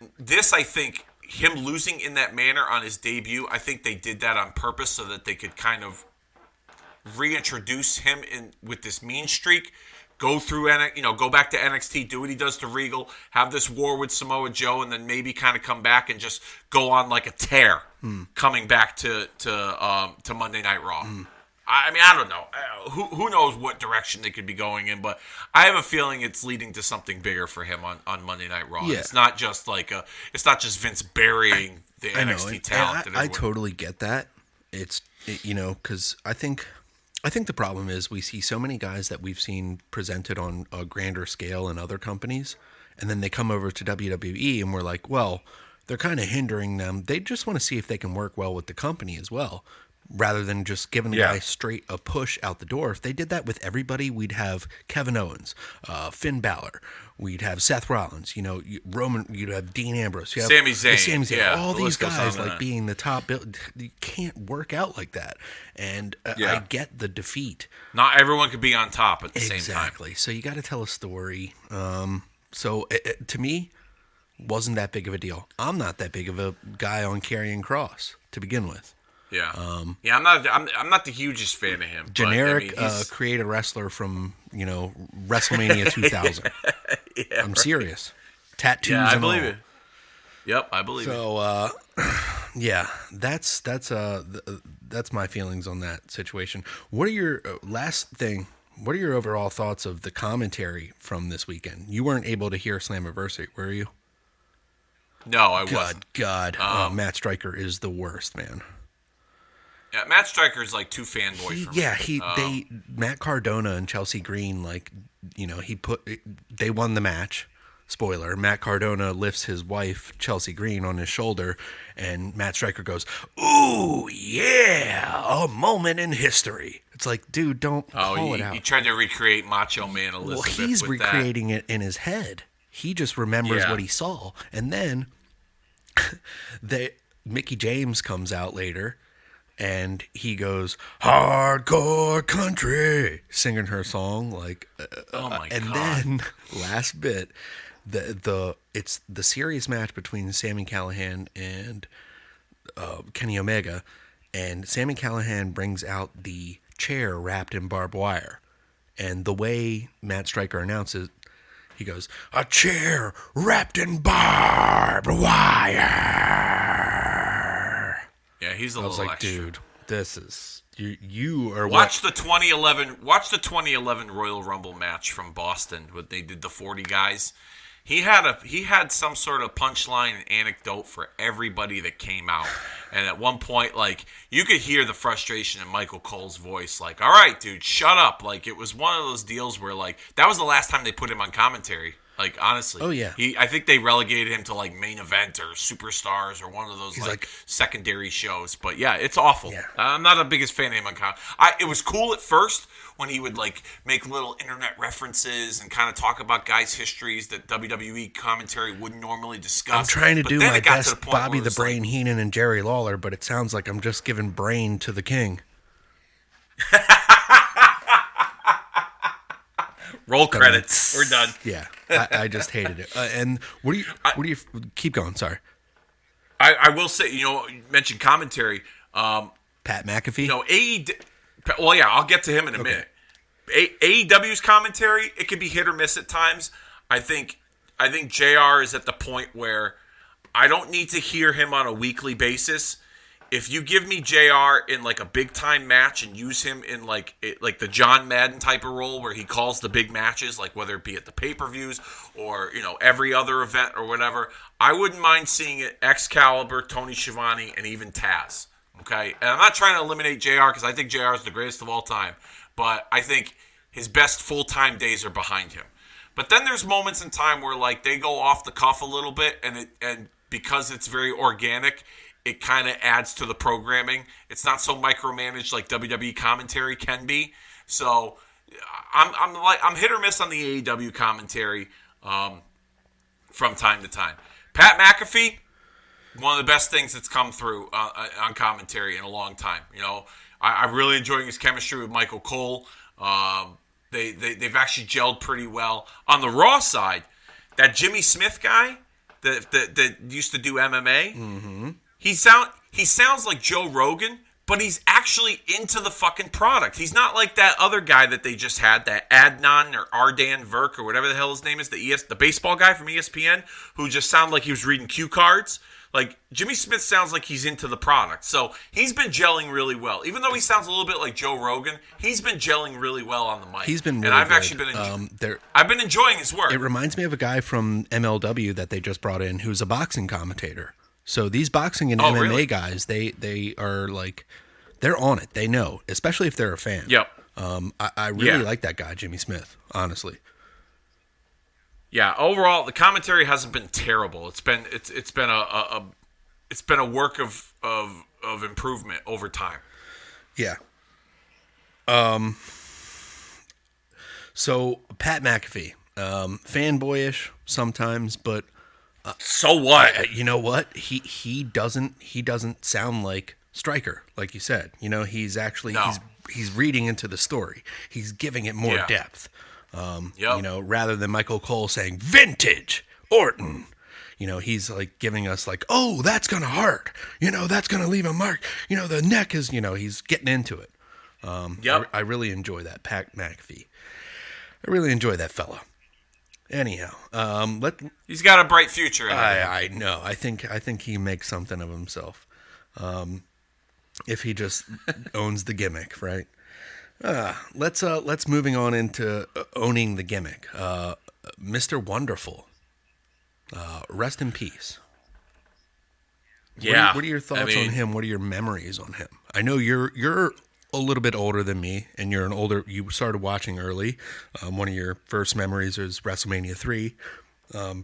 I think, him losing in that manner on his debut, I think they did that on purpose so that they could kind of reintroduce him in with this mean streak. Go back to NXT, do what he does to Regal, have this war with Samoa Joe, and then maybe kind of come back and just go on like a tear, coming back to Monday Night Raw. I mean, I don't know. Who knows what direction they could be going in, but I have a feeling it's leading to something bigger for him on Monday Night Raw. Yeah. It's not just Vince burying the NXT talent. I totally get that. Because I think the problem is we see so many guys that we've seen presented on a grander scale in other companies, and then they come over to WWE and we're like, well, they're kind of hindering them. They just want to see if they can work well with the company as well, rather than just giving the guy straight a push out the door. If they did that with everybody, we'd have Kevin Owens, Finn Balor, we'd have Seth Rollins, Roman, you'd have Dean Ambrose, you'd have Sami Zayn, yeah, all these guys like being the top. You can't work out like that. And I get the defeat. Not everyone could be on top at the same time. Exactly. So you got to tell a story. So to me, wasn't that big of a deal. I'm not that big of a guy on Karrion Kross to begin with. Yeah, I'm not the hugest fan of him. Generic, create a wrestler from WrestleMania 2000. I'm serious. Tattoos. Yeah, I and believe all. it. Yep, I believe it. So, yeah, that's my feelings on that situation. What are your last thing? What are your overall thoughts of the commentary from this weekend? You weren't able to hear Slammiversary, were you? No, I wasn't. God, Matt Stryker is the worst, man. Yeah, Matt Stryker is like too fanboy for me. Matt Cardona and Chelsea Green, they won the match. Spoiler, Matt Cardona lifts his wife, Chelsea Green, on his shoulder, and Matt Stryker goes, "Ooh, yeah, a moment in history." It's like, dude, don't call it out. He tried to recreate Macho Man Elizabeth. Well, he's recreating it in his head. He just remembers what he saw. And then Mickey James comes out later, and he goes, "Hardcore country," singing her song. Oh my God. And then, last bit, it's the serious match between Sami Callihan and Kenny Omega, and Sami Callihan brings out the chair wrapped in barbed wire, and the way Matt Stryker announces, he goes, "A chair wrapped in barbed wire." Yeah, he's a little. I was like, extra. dude, this is you are. Watch the 2011 Royal Rumble match from Boston when they did the 40 guys. He had some sort of punchline and anecdote for everybody that came out. And at one point, you could hear the frustration in Michael Cole's voice, all right, dude, shut up. It was one of those deals where, that was the last time they put him on commentary. Honestly. Oh, yeah. I think they relegated him to, main event or superstars or one of those, secondary shows. But, yeah, it's awful. Yeah. I'm not the biggest fan of him on commentary. It was cool at first when he would, make little internet references and kind of talk about guys' histories that WWE commentary wouldn't normally discuss. I'm trying to do my best Bobby the Brain Heenan and Jerry Lawler, but it sounds like I'm just giving brain to the king. Roll credits. We're done. Yeah, I just hated it. And what do you keep going? Sorry. I will say, you mentioned commentary. Pat McAfee. Well, yeah, I'll get to him in a minute. AEW's commentary, it can be hit or miss at times. I think JR is at the point where I don't need to hear him on a weekly basis. If you give me JR in a big time match and use him in the John Madden type of role where he calls the big matches, whether it be at the pay-per-views or every other event or whatever, I wouldn't mind seeing it Excalibur, Tony Schiavone, and even Taz. Okay, and I'm not trying to eliminate JR because I think JR is the greatest of all time, but I think his best full-time days are behind him. But then there's moments in time where they go off the cuff a little bit, and because it's very organic, it kind of adds to the programming. It's not so micromanaged like WWE commentary can be. So I'm hit or miss on the AEW commentary from time to time. Pat McAfee, one of the best things that's come through on commentary in a long time. I'm really enjoying his chemistry with Michael Cole. They've actually gelled pretty well. On the Raw side, that Jimmy Smith guy that used to do MMA, mm-hmm. He sounds like Joe Rogan, but he's actually into the fucking product. He's not like that other guy that they just had, that Adnan or Ardan Verk or whatever the hell his name is, the baseball guy from ESPN, who just sounded like he was reading cue cards. Jimmy Smith sounds like he's into the product. So he's been gelling really well. Even though he sounds a little bit like Joe Rogan, he's been gelling really well on the mic. He's been really and I've good. Actually been I've been enjoying his work. It reminds me of a guy from MLW that they just brought in who's a boxing commentator. So these boxing and MMA really? guys, they are they're on it. They know, especially if they're a fan. Yep. I really like that guy, Jimmy Smith, honestly. Yeah, overall the commentary hasn't been terrible. It's been a work of improvement over time. Yeah. So Pat McAfee, fanboyish sometimes, but So what? you know what? He doesn't sound like Stryker, like you said. You know, he's actually No. he's reading into the story. He's giving it more Yeah. depth. Yep. You know, rather than Michael Cole saying vintage Orton. You know, he's like giving us like, oh, that's gonna hurt. You know, that's gonna leave a mark. You know, the neck is. You know, he's getting into it. Yep. I really enjoy that Pat McAfee. I really enjoy that fella. Anyhow, He's got a bright future ahead of him. I know. I think he makes something of himself. If he just owns the gimmick, right? Let's moving on into owning the gimmick. Mr. Wonderful. Rest in peace. Yeah. What are your thoughts on him? What are your memories on him? I know you're a little bit older than me, and you started watching early. One of your first memories is WrestleMania 3.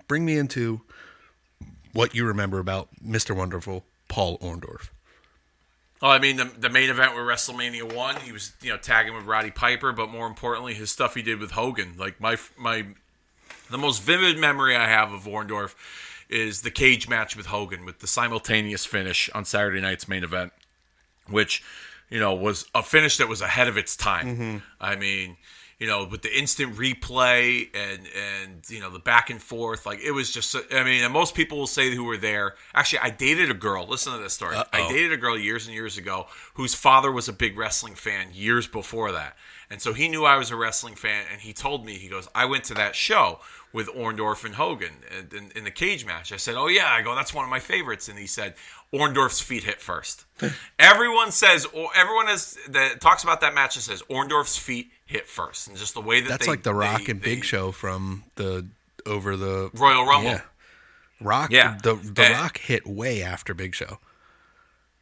Bring me into what you remember about Mr. Wonderful, Paul Orndorff. Well, I mean, the main event with WrestleMania 1, he was, tagging with Roddy Piper, but more importantly, his stuff he did with Hogan. Like, the most vivid memory I have of Orndorff is the cage match with Hogan, with the simultaneous finish on Saturday night's main event, which, was a finish that was ahead of its time. Mm-hmm. I mean, with the instant replay and the back and forth, like, it was just, and most people will say who were there. Actually, I dated a girl. Listen to this story. I dated a girl years and years ago whose father was a big wrestling fan years before that. And so he knew I was a wrestling fan, and he told me, he goes, I went to that show with Orndorff and Hogan in the cage match. I said, oh, yeah. I go, that's one of my favorites. And he said, Orndorff's feet hit first. Everyone that talks about that match and says Orndorff's feet hit first. And just the way that That's like the Rock and Big Show from over the Royal Rumble. Yeah. Rock, Yeah. the Rock hit way after Big Show.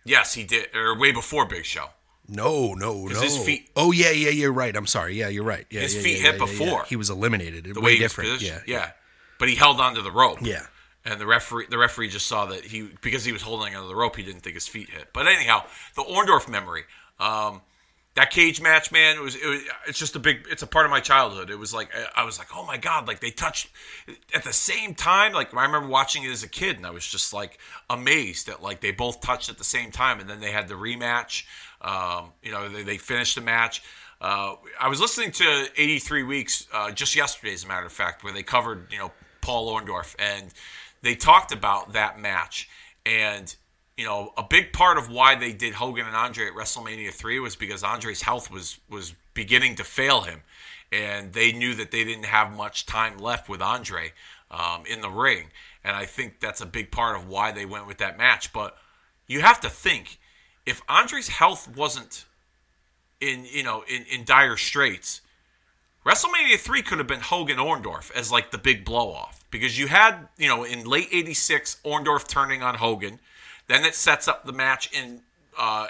Yes, he did. Or way before Big Show. No. His feet. Oh, yeah, you're right. I'm sorry. Yeah, you're right. Yeah, His yeah, feet yeah, hit yeah, before. Yeah. He was eliminated. The way way he was different. positioned. Yeah. But he held onto the rope. Yeah. And the referee just saw that because he was holding onto the rope, he didn't think his feet hit. But anyhow, the Orndorff memory, that cage match, man, it's just it's a part of my childhood. It was like, I was like, oh my God, like they touched at the same time. Like I remember watching it as a kid, and I was just like amazed that like they both touched at the same time, and then they had the rematch. They finished the match. I was listening to 83 Weeks just yesterday, as a matter of fact, where they covered, Paul Orndorff, and they talked about that match. And, a big part of why they did Hogan and Andre at WrestleMania 3 was because Andre's health was beginning to fail him. And they knew that they didn't have much time left with Andre in the ring. And I think that's a big part of why they went with that match. But you have to think, if Andre's health wasn't in dire straits, WrestleMania 3 could have been Hogan Orndorff as like the big blow off, because you had, in late 86, Orndorff turning on Hogan. Then it sets up the match in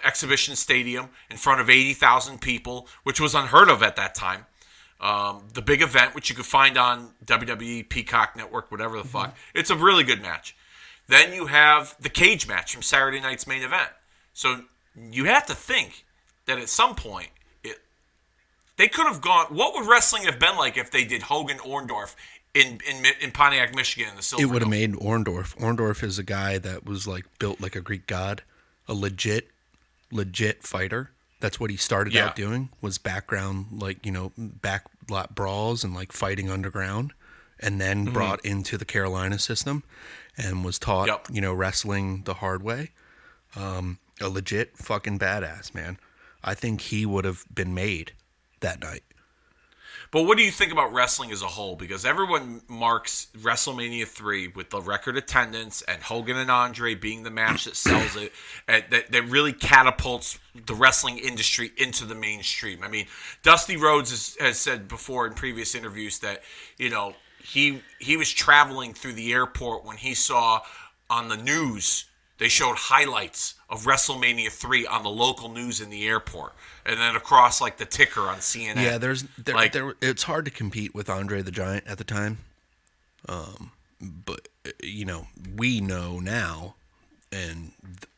Exhibition Stadium in front of 80,000 people, which was unheard of at that time. The big event, which you could find on WWE, Peacock Network, whatever the fuck. It's a really good match. Then you have the cage match from Saturday night's main event. So you have to think that at some point, they could have gone. What would wrestling have been like if they did Hogan Orndorff in Pontiac, Michigan, in the Silver It would have Dome? made Orndorff. Orndorff is a guy that was like built like a Greek god, a legit fighter. That's what he started out doing, was background, like, back lot brawls and like fighting underground, and then brought into the Carolina system and was taught, wrestling the hard way. A legit fucking badass, man. I think he would have been made that night. But what do you think about wrestling as a whole? Because everyone marks WrestleMania 3 with the record attendance and Hogan and Andre being the match that sells it, that really catapults the wrestling industry into the mainstream. I mean, Dusty Rhodes has said before in previous interviews that, he was traveling through the airport when he saw on the news, they showed highlights of WrestleMania 3 on the local news in the airport, and then across like the ticker on CNN. Yeah, it's hard to compete with Andre the Giant at the time. But, we know now, and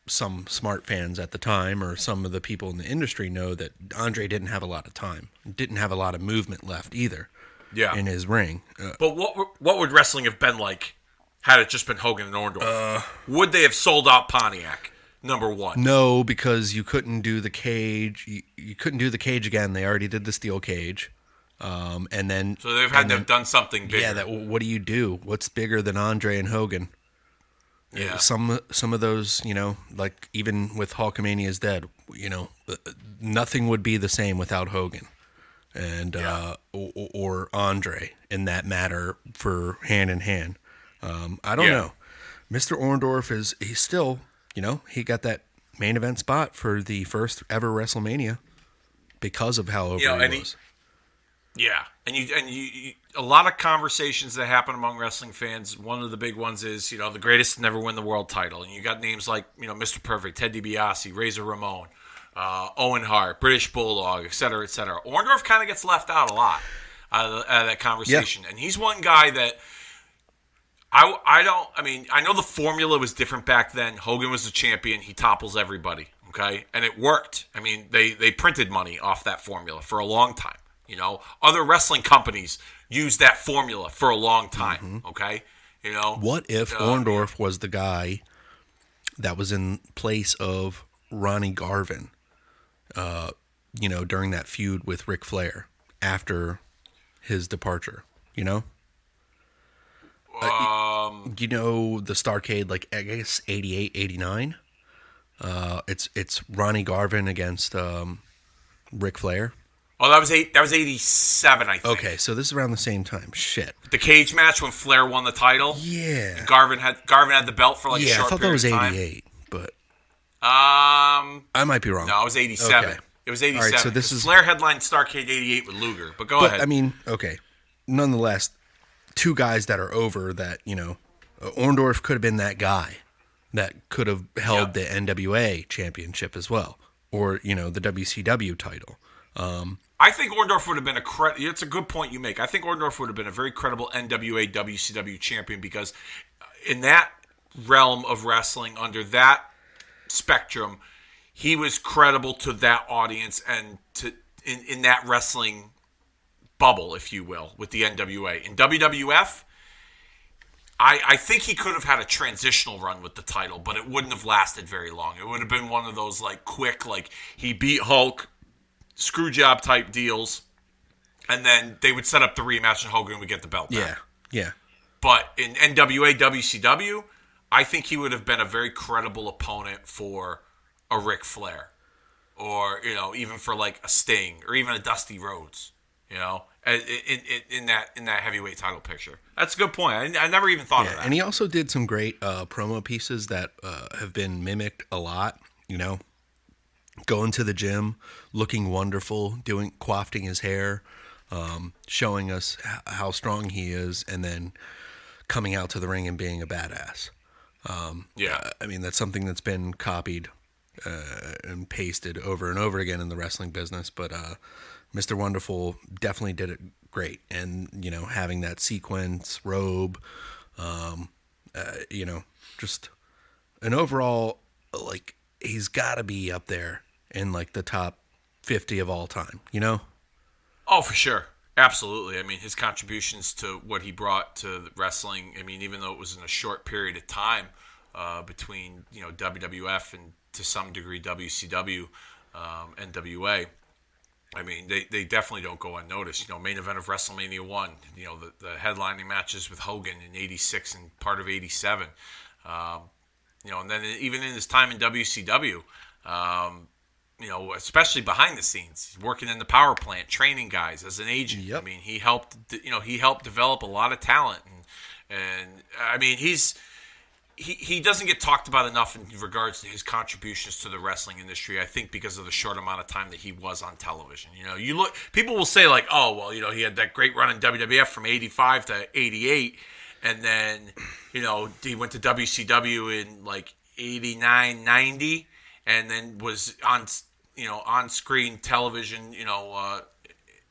some smart fans at the time or some of the people in the industry know that Andre didn't have a lot of time, didn't have a lot of movement left either in his ring. But what would wrestling have been like had it just been Hogan and Orndorff? Would they have sold out Pontiac, number one? No, because you couldn't do the cage. You couldn't do the cage again. They already did the steel cage. And then so they've had to have done something bigger. Yeah, what do you do? What's bigger than Andre and Hogan? Yeah. Some of those, like even with Hulkamania's Dead, nothing would be the same without Hogan and or Andre in that matter for hand in hand. I don't know. Mr. Orndorff he's still, he got that main event spot for the first ever WrestleMania because of how over he was. And you a lot of conversations that happen among wrestling fans. One of the big ones is, the greatest to never win the world title. And you got names like, Mr. Perfect, Ted DiBiase, Razor Ramon, Owen Hart, British Bulldog, et cetera, et cetera. Orndorff kind of gets left out a lot out of that conversation. Yeah. And he's one guy that I know the formula was different back then. Hogan was the champion. He topples everybody, okay? And it worked. I mean, they printed money off that formula for a long time. Other wrestling companies used that formula for a long time, okay? What if Orndorff was the guy that was in place of Ronnie Garvin, during that feud with Ric Flair after his departure, the Starrcade, like, I guess 88, 89? It's Ronnie Garvin against Ric Flair. Oh, that was 87, I think. Okay, so this is around the same time. Shit. The cage match when Flair won the title. Yeah. And Garvin had the belt for like a short period of time. I thought that was 88, but I might be wrong. No, it was 87. Okay. It was 87. All right, so this is Flair headlined Starrcade 88 with Luger. But go ahead. I mean, okay. Nonetheless, two guys that are over that, Orndorff could have been that guy that could have held the NWA championship as well, or, the WCW title. I think Orndorff would have been it's a good point you make. I think Orndorff would have been a very credible NWA WCW champion because in that realm of wrestling, under that spectrum, he was credible to that audience and in that wrestling bubble, if you will, with the NWA. In WWF, I think he could have had a transitional run with the title, but it wouldn't have lasted very long. It would have been one of those like quick, like he beat Hulk, screw job type deals, and then they would set up the rematch and Hogan would get the belt back. Yeah. But in NWA, WCW, I think he would have been a very credible opponent for a Ric Flair, or even for like a Sting, or even a Dusty Rhodes. In that heavyweight title picture. That's a good point. I never even thought of that. And he also did some great promo pieces that have been mimicked a lot. Going to the gym, looking wonderful, coiffing his hair, showing us how strong he is, and then coming out to the ring and being a badass. I mean, that's something that's been copied and pasted over and over again in the wrestling business, but Mr. Wonderful definitely did it great. And, having that sequence robe, just an overall, like, he's got to be up there in like the top 50 of all time, Oh, for sure. Absolutely. I mean, his contributions to what he brought to wrestling, I mean, even though it was in a short period of time between, WWF and to some degree WCW, NWA, I mean, they definitely don't go unnoticed. Main event of WrestleMania 1, the headlining matches with Hogan in 86 and part of 87. And then even in his time in WCW, especially behind the scenes, he's working in the power plant, training guys as an agent. Yep. I mean, he helped develop a lot of talent, and I mean, he doesn't get talked about enough in regards to his contributions to the wrestling industry. I think because of the short amount of time that he was on television. You look, people will say like, oh, well, he had that great run in WWF from 85 to 88, and then, he went to WCW in like 89, 90, and then was on, on-screen television,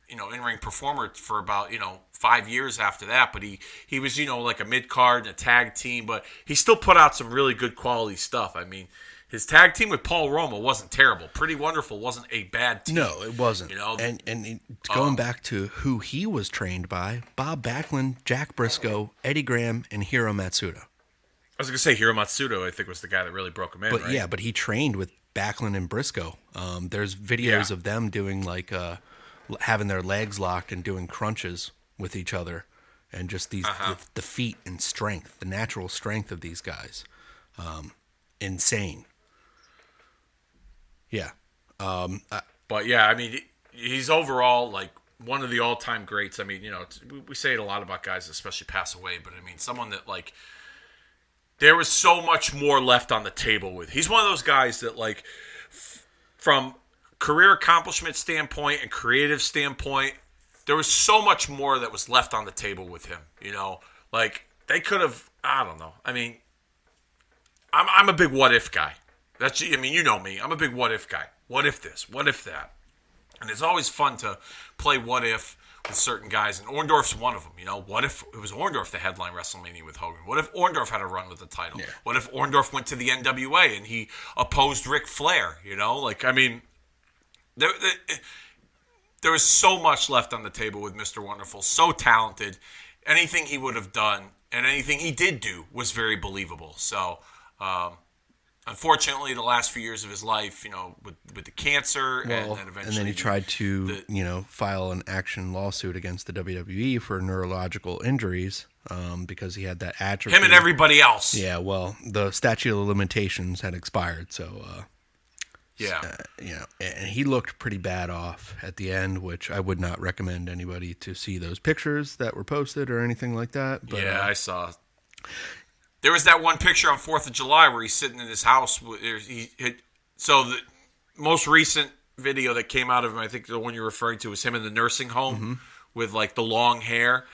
in-ring performer for about 5 years after that. But he was like a mid-card and a tag team, but he still put out some really good quality stuff. I mean, his tag team with Paul Roma wasn't terrible. Pretty Wonderful wasn't a bad team. No, it wasn't. And going back to who he was trained by, Bob Backlund, Jack Briscoe, Eddie Graham, and Hiro Matsuda. I was going to say Hiro Matsuda, I think, was the guy that really broke him in, But right? yeah, but he trained with Backlund and Briscoe. There's videos of them doing like having their legs locked and doing crunches with each other, and just these the feet and strength, the natural strength of these guys, insane. Yeah, but yeah, I mean, he's overall like one of the all-time greats. I mean, we say it a lot about guys that especially pass away, but I mean, someone that like there was so much more left on the table with. He's one of those guys that like from career accomplishment standpoint and creative standpoint, there was so much more that was left on the table with him. Like they could have. I don't know. I mean, I'm a big what if guy. I mean, you know me. I'm a big what if guy. What if this? What if that? And it's always fun to play what if with certain guys. And Orndorff's one of them. What if it was Orndorff that headlined WrestleMania with Hogan? What if Orndorff had a run with the title? Yeah. What if Orndorff went to the NWA and he opposed Ric Flair? Like, I mean, there was so much left on the table with Mr. Wonderful. So talented. Anything he would have done and anything he did do was very believable. So, unfortunately, the last few years of his life, with the cancer, and then eventually, and then he tried to, file an action lawsuit against the WWE for neurological injuries, because he had that atrophy. Him and everybody else. Yeah, well, the statute of limitations had expired, so and he looked pretty bad off at the end, which I would not recommend anybody to see those pictures that were posted or anything like that. But, I saw. There was that one picture on 4th of July where he's sitting in his house. So the most recent video that came out of him, I think the one you're referring to, was him in the nursing home with like the long hair,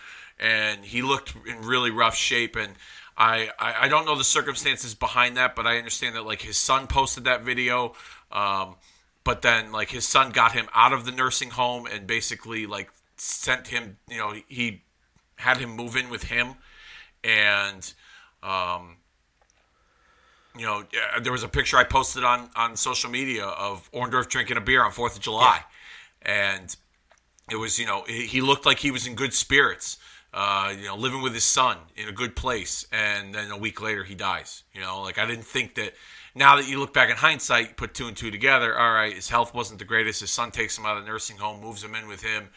and he looked in really rough shape. And I don't know the circumstances behind that, but I understand that like his son posted that video, but then like his son got him out of the nursing home and basically like sent him. He had him move in with him, and. There was a picture I posted on social media of Orndorff drinking a beer on 4th of July. Yeah. And it was, he looked like he was in good spirits, living with his son in a good place. And then a week later he dies. Like I didn't think that. Now that you look back in hindsight, you put two and two together. All right, his health wasn't the greatest. His son takes him out of the nursing home, moves him in with him.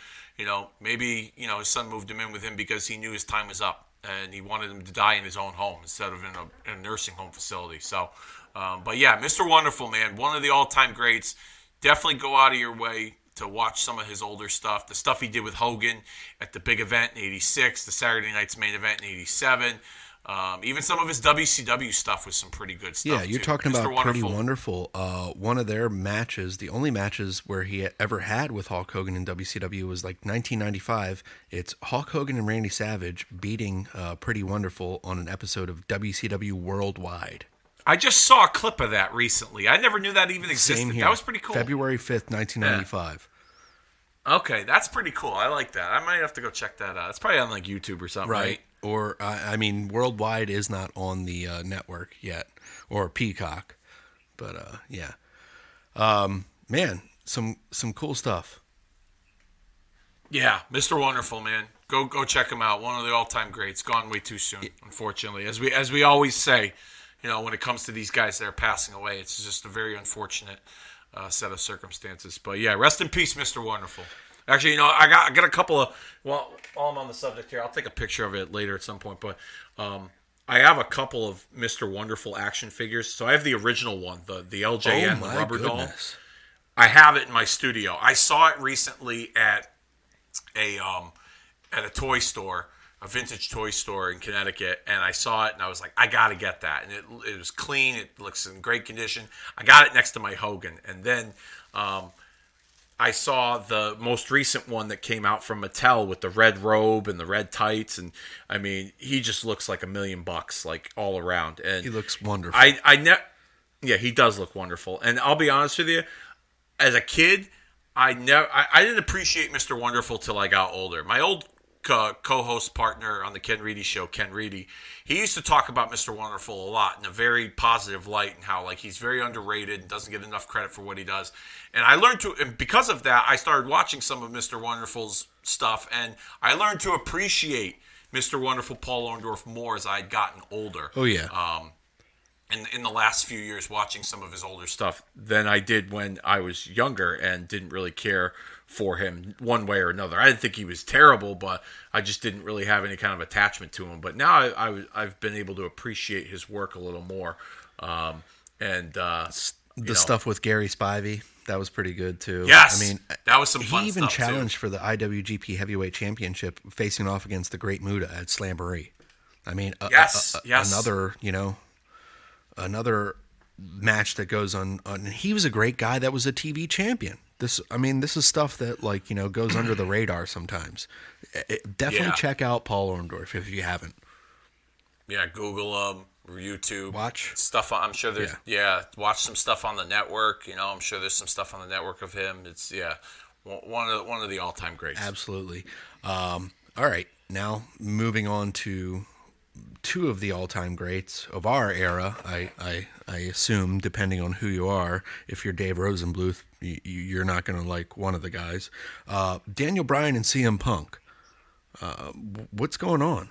Maybe, his son moved him in with him because he knew his time was up. And he wanted him to die in his own home instead of in a nursing home facility. So, but yeah, Mr. Wonderful, man, one of the all-time greats. Definitely go out of your way to watch some of his older stuff. The stuff he did with Hogan at the big event in '86, the Saturday Night's Main Event in '87. Even some of his WCW stuff was some pretty good stuff. Yeah, you're talking about Pretty Wonderful. One of their matches, the only matches where he ever had with Hulk Hogan in WCW was like 1995. It's Hulk Hogan and Randy Savage beating Pretty Wonderful on an episode of WCW Worldwide. I just saw a clip of that recently. I never knew that even existed. Same here. That was pretty cool. February 5th, 1995. Yeah. Okay, that's pretty cool. I like that. I might have to go check that out. It's probably on like YouTube or something, right? Or, Worldwide is not on the network yet, or Peacock. But, yeah. Man, some cool stuff. Yeah, Mr. Wonderful, man. Go check him out. One of the all-time greats. Gone way too soon, unfortunately. As we always say, when it comes to these guys that are passing away, it's just a very unfortunate set of circumstances. But, yeah, rest in peace, Mr. Wonderful. Actually, I got a couple of. Well, while I'm on the subject here, I'll take a picture of it later at some point. But I have a couple of Mr. Wonderful action figures. So I have the original one, the LJN, the rubber doll. I have it in my studio. I saw it recently at a toy store, a vintage toy store in Connecticut, and I saw it and I was like, I gotta get that. And it was clean. It looks in great condition. I got it next to my Hogan, and then. I saw the most recent one that came out from Mattel with the red robe and the red tights, and I mean, he just looks like $1 million, like all around. And he looks wonderful. Yeah, he does look wonderful. And I'll be honest with you, as a kid, I didn't appreciate Mr. Wonderful till I got older. My old co-host partner on the Ken Reedy show, Ken Reedy, he used to talk about Mr. Wonderful a lot in a very positive light, and how like he's very underrated and doesn't get enough credit for what he does. And I learned to, and because of that, I started watching some of Mr. Wonderful's stuff, and I learned to appreciate Mr. Wonderful Paul Orndorff more as I'd gotten older. Oh yeah. In the last few years, watching some of his older stuff than I did when I was younger and didn't really care for him one way or another. I didn't think he was terrible, but I just didn't really have any kind of attachment to him. But now I've been able to appreciate his work a little more. Stuff with Gary Spivey, that was pretty good too. Yes, I mean, that was some fun stuff. He even challenged for the IWGP Heavyweight Championship, facing off against the Great Muta at Slamboree. I mean, yes. Another match that goes on. He was a great guy that was a TV champion. This is stuff that goes under the radar sometimes. Definitely check out Paul Orndorff if you haven't. Yeah, Google him, YouTube, watch stuff. I'm sure there's watch some stuff on the network. I'm sure there's some stuff on the network of him. It's one of the all-time greats. Absolutely. All right, now moving on to two of the all-time greats of our era. I assume, depending on who you are, if you're Dave Rosenbluth, you're not going to like one of the guys. Daniel Bryan and CM Punk. What's going on?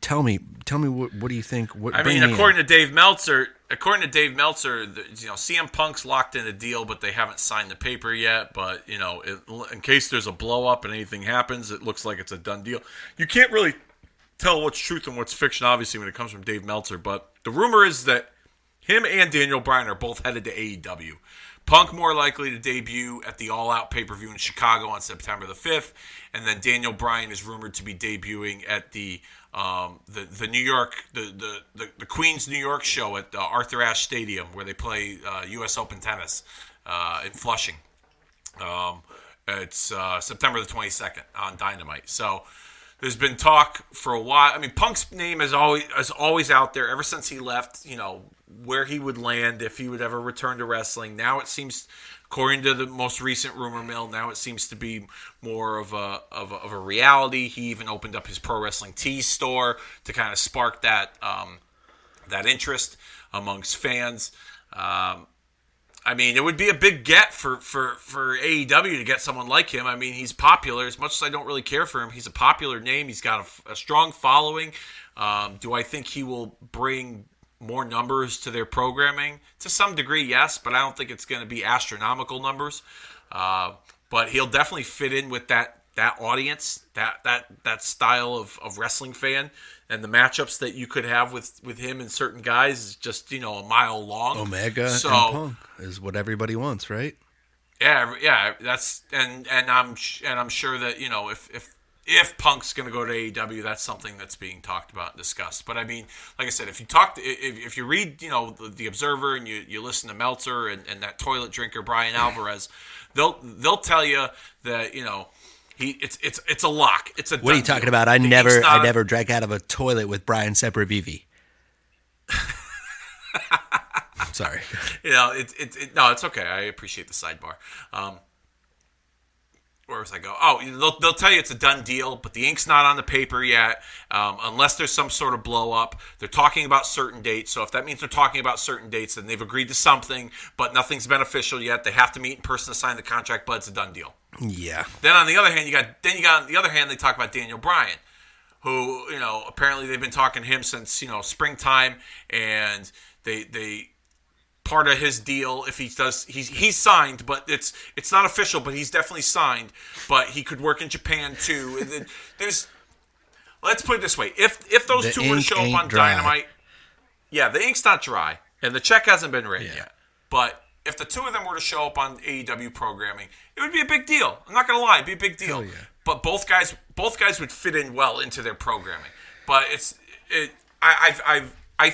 Tell me what do you think? According to Dave Meltzer, CM Punk's locked in a deal, but they haven't signed the paper yet. But in case there's a blow up and anything happens, it looks like it's a done deal. You can't really tell what's truth and what's fiction, obviously, when it comes from Dave Meltzer. But the rumor is that him and Daniel Bryan are both headed to AEW. Punk more likely to debut at the All Out pay-per-view in Chicago on September the 5th, and then Daniel Bryan is rumored to be debuting at the New York the Queens New York show at Arthur Ashe Stadium, where they play U.S. Open tennis in Flushing. It's September the 22nd on Dynamite. So there's been talk for a while. I mean, Punk's name is always out there ever since he left. Where he would land, if he would ever return to wrestling. Now it seems, according to the most recent rumor mill, now it seems to be more of a reality. He even opened up his Pro Wrestling Tees store to kind of spark that interest amongst fans. I mean, it would be a big get for AEW to get someone like him. I mean, he's popular. As much as I don't really care for him, he's a popular name. He's got a strong following. Do I think he will bring more numbers to their programming? To some degree, yes, but I don't think it's going to be astronomical numbers. But he'll definitely fit in with that audience, that style of wrestling fan, and the matchups that you could have with him and certain guys is just a mile long. Omega and Punk is what everybody wants, right? Yeah. That's and I'm sure that if Punk's going to go to AEW, that's something that's being talked about and discussed. But I mean, like I said, if you read, the Observer and you listen to Meltzer and that toilet drinker Brian Alvarez, they'll tell you that it's a lock. It's a. What are you talking about? I never drank out of a toilet with Brian Sempervive. Sorry. No, it's okay. I appreciate the sidebar. Where was I go? Oh, they'll tell you it's a done deal, but the ink's not on the paper yet, unless there's some sort of blow up. They're talking about certain dates, so if that means they're talking about certain dates, then they've agreed to something, but nothing's been official yet. They have to meet in person to sign the contract, but it's a done deal. Yeah. Then on the other hand, they talk about Daniel Bryan, who apparently they've been talking to him since springtime, and they. Part of his deal, if he does, he's signed, but it's not official, but he's definitely signed. But he could work in Japan too. And then let's put it this way: if those two were to show up on Dynamite, the ink's not dry, and the check hasn't been written yet. But if the two of them were to show up on AEW programming, it would be a big deal. I'm not gonna lie, it'd be a big deal. Yeah. But both guys would fit in well into their programming. But I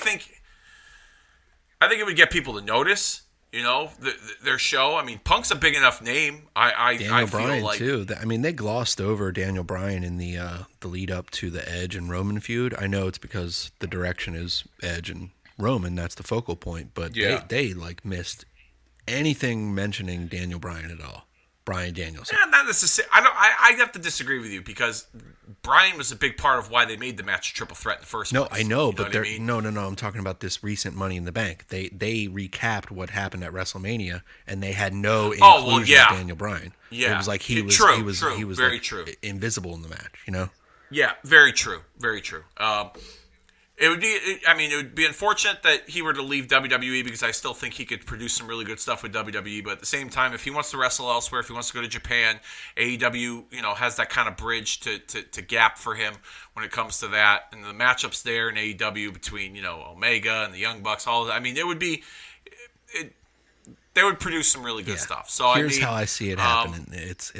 think it would get people to notice, their show. I mean, Punk's a big enough name. Daniel Bryan feel like, too. I mean, they glossed over Daniel Bryan in the lead up to the Edge and Roman feud. I know it's because the direction is Edge and Roman. That's the focal point. But they missed anything mentioning Daniel Bryan at all. Bryan Danielson. Yeah, not necessarily. I have to disagree with you because Bryan was a big part of why they made the match a triple threat in the first place. No, I know, but what I mean? no. I'm talking about this recent Money in the Bank. They recapped what happened at WrestleMania, and they had no inclusion of Daniel Bryan. Yeah, it was like he was very like true. invisible in the match. You know. Yeah, very true. Very true. It would be unfortunate that he were to leave WWE because I still think he could produce some really good stuff with WWE. But at the same time, if he wants to wrestle elsewhere, if he wants to go to Japan, AEW, has that kind of bridge to gap for him when it comes to that. And the matchups there in AEW between, Omega and the Young Bucks, all of that. I mean, they would produce some really good stuff. So here's how I see it happening. It's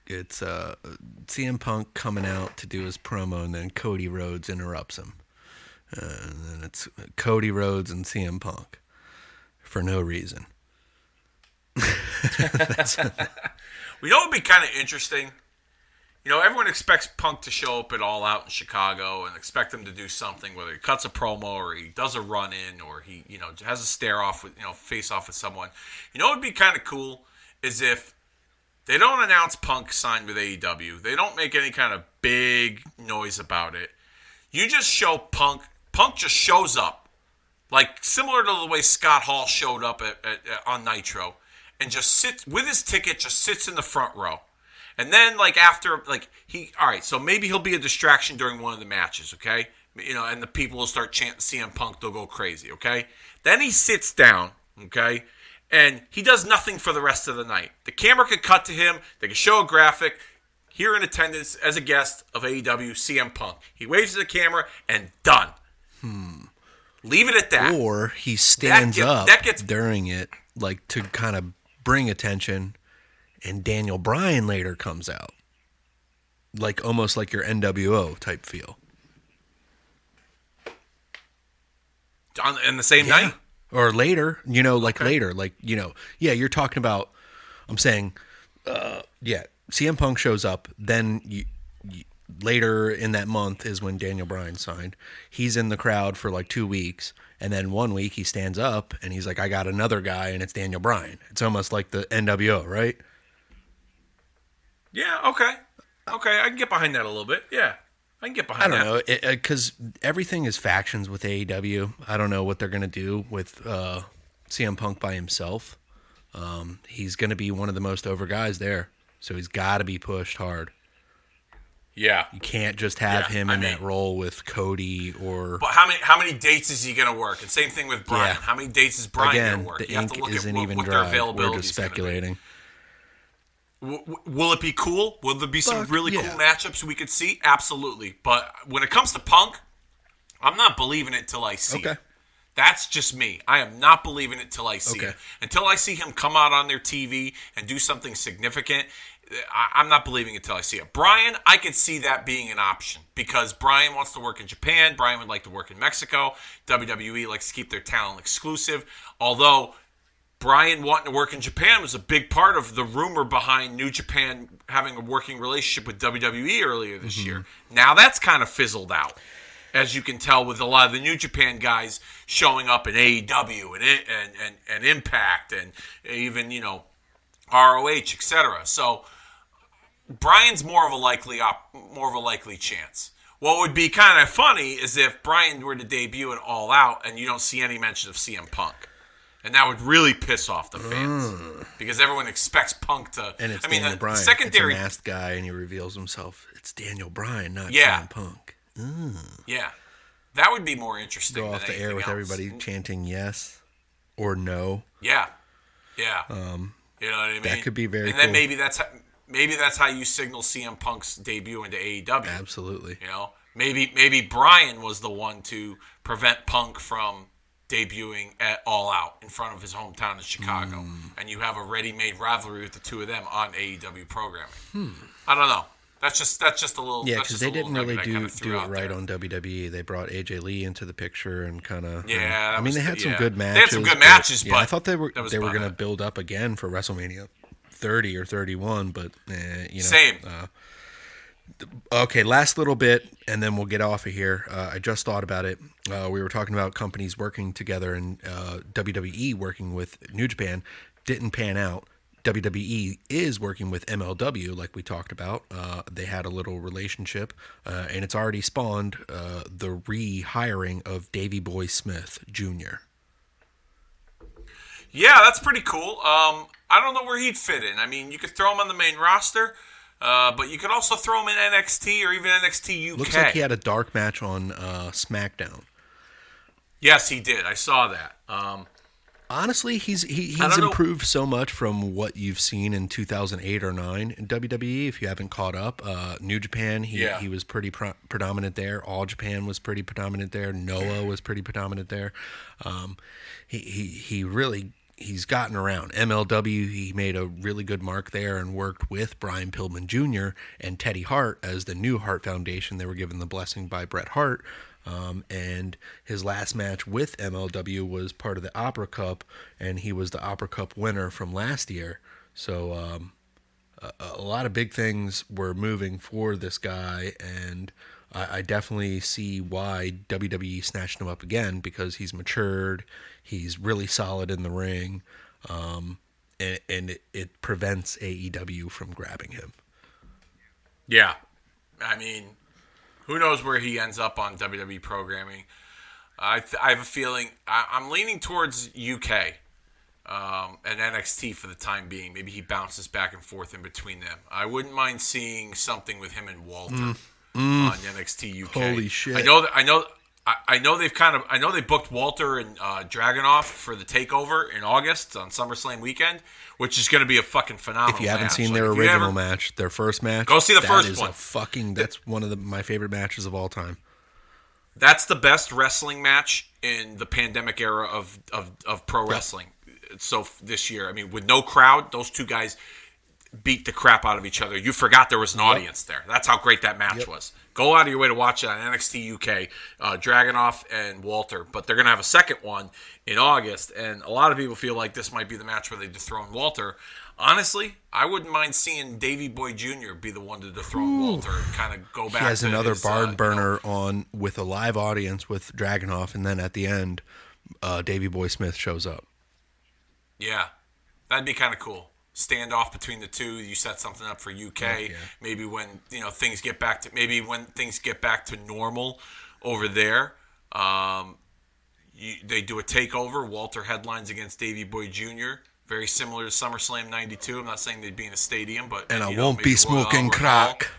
CM Punk coming out to do his promo, and then Cody Rhodes interrupts him. And then it's Cody Rhodes and CM Punk for no reason. We know it would be kind of interesting. Everyone expects Punk to show up at All Out in Chicago and expect him to do something, whether he cuts a promo or he does a run-in or he, has a stare-off with, face-off with someone. What would be kind of cool is if they don't announce Punk signed with AEW. They don't make any kind of big noise about it. You just show Punk. Punk just shows up, like similar to the way Scott Hall showed up on Nitro, and just sits with his ticket, just sits in the front row. And then, so maybe he'll be a distraction during one of the matches, okay? And the people will start chanting CM Punk, they'll go crazy, okay? Then he sits down, okay? And he does nothing for the rest of the night. The camera could cut to him, they could show a graphic, here in attendance as a guest of AEW, CM Punk. He waves at the camera and done. Leave it at that. Or he stands up during it, like to kind of bring attention, and Daniel Bryan later comes out. Like almost like your NWO type feel. In the same night? Or later, later. You're talking about, I'm saying, CM Punk shows up, then later in that month is when Daniel Bryan signed. He's in the crowd for like 2 weeks, and then 1 week he stands up and he's like, I got another guy, and it's Daniel Bryan. It's almost like the NWO, right? Yeah, okay. Okay, I can get behind that a little bit. Yeah, I can get behind that. I don't know, because everything is factions with AEW. I don't know what they're going to do with CM Punk by himself. He's going to be one of the most over guys there, so he's got to be pushed hard. Yeah, you can't just have him in that role with Cody or. But how many dates is he going to work? And same thing with Bryan. How many dates is Bryan going to work? The you ink have to look isn't at even what dry. their availability We're just speculating. Will it be cool? Will there be some really cool matchups we could see? Absolutely. But when it comes to Punk, I'm not believing it till I see it. That's just me. I am not believing it till I see it. Until I see him come out on their TV and do something significant, I'm not believing it till I see it. Bryan, I could see that being an option because Bryan wants to work in Japan. Bryan would like to work in Mexico. WWE likes to keep their talent exclusive. Although Bryan wanting to work in Japan was a big part of the rumor behind New Japan having a working relationship with WWE earlier this year. Now that's kind of fizzled out, as you can tell with a lot of the New Japan guys showing up in AEW and Impact and even, ROH, etc. So Bryan's more of a likely chance. What would be kind of funny is if Bryan were to debut at All Out and you don't see any mention of CM Punk. And that would really piss off the fans because everyone expects Punk to. And it's Daniel Bryan. Secondary it's a masked guy, and he reveals himself. It's Daniel Bryan, not CM Punk. Yeah, that would be more interesting. Go off the air with everybody chanting yes or no. Yeah. You know what I mean? That could be very. And then maybe that's how you signal CM Punk's debut into AEW. Absolutely. Maybe Bryan was the one to prevent Punk from debuting at All Out in front of his hometown in Chicago, and you have a ready-made rivalry with the two of them on AEW programming. I don't know. That's just a little. Yeah, because they didn't really do it right on WWE. They brought AJ Lee into the picture and kind of. Yeah, I mean they had some good matches. They had some good matches, but I thought they were going to build up again for WrestleMania 30 or 31, but same. Okay, last little bit, and then we'll get off of here. I just thought about it. We were talking about companies working together, and WWE working with New Japan didn't pan out. WWE is working with MLW, like we talked about. They had a little relationship, and it's already spawned the rehiring of Davey Boy Smith Jr. Yeah, that's pretty cool. I don't know where he'd fit in. I mean, you could throw him on the main roster, but you could also throw him in NXT or even NXT UK. Looks like he had a dark match on SmackDown. Yes, he did. I saw that. Honestly, he's improved so much from what you've seen in 2008 or 9 in WWE. If you haven't caught up, New Japan, he was pretty predominant there. All Japan was pretty predominant there. Noah was pretty predominant there. He's gotten around. MLW, he made a really good mark there and worked with Brian Pillman Jr. and Teddy Hart as the new Hart Foundation. They were given the blessing by Bret Hart. And his last match with MLW was part of the Opera Cup, and he was the Opera Cup winner from last year. So a lot of big things were moving for this guy, and I definitely see why WWE snatched him up again, because he's matured, he's really solid in the ring, and it prevents AEW from grabbing him. Yeah. I mean, who knows where he ends up on WWE programming. I have a feeling I'm leaning towards UK and NXT for the time being. Maybe he bounces back and forth in between them. I wouldn't mind seeing something with him and Walter on NXT UK. Holy shit! I know they booked Walter and Dragunov for the takeover in August on SummerSlam weekend, which is going to be a fucking phenomenal match. If you haven't seen their original match, their first match, go see the first one. That's one of my favorite matches of all time. That's the best wrestling match in the pandemic era of pro wrestling. So this year, I mean, with no crowd, those two guys beat the crap out of each other. You forgot there was an audience there. That's how great that match was. Go out of your way to watch it on NXT UK, Dragunov and Walter. But they're going to have a second one in August, and a lot of people feel like this might be the match where they dethrone Walter. Honestly, I wouldn't mind seeing Davey Boy Jr. be the one to dethrone Walter and kind of go back. He has to another his, barn burner on with a live audience with Dragunov, and then at the end, Davey Boy Smith shows up. Yeah, that'd be kind of cool. Standoff between the two. You set something up for UK. Maybe when things get back to normal over there, they do a takeover. Walter headlines against Davey Boy Jr. Very similar to SummerSlam '92. I'm not saying they'd be in a stadium, but I won't be smoking crack.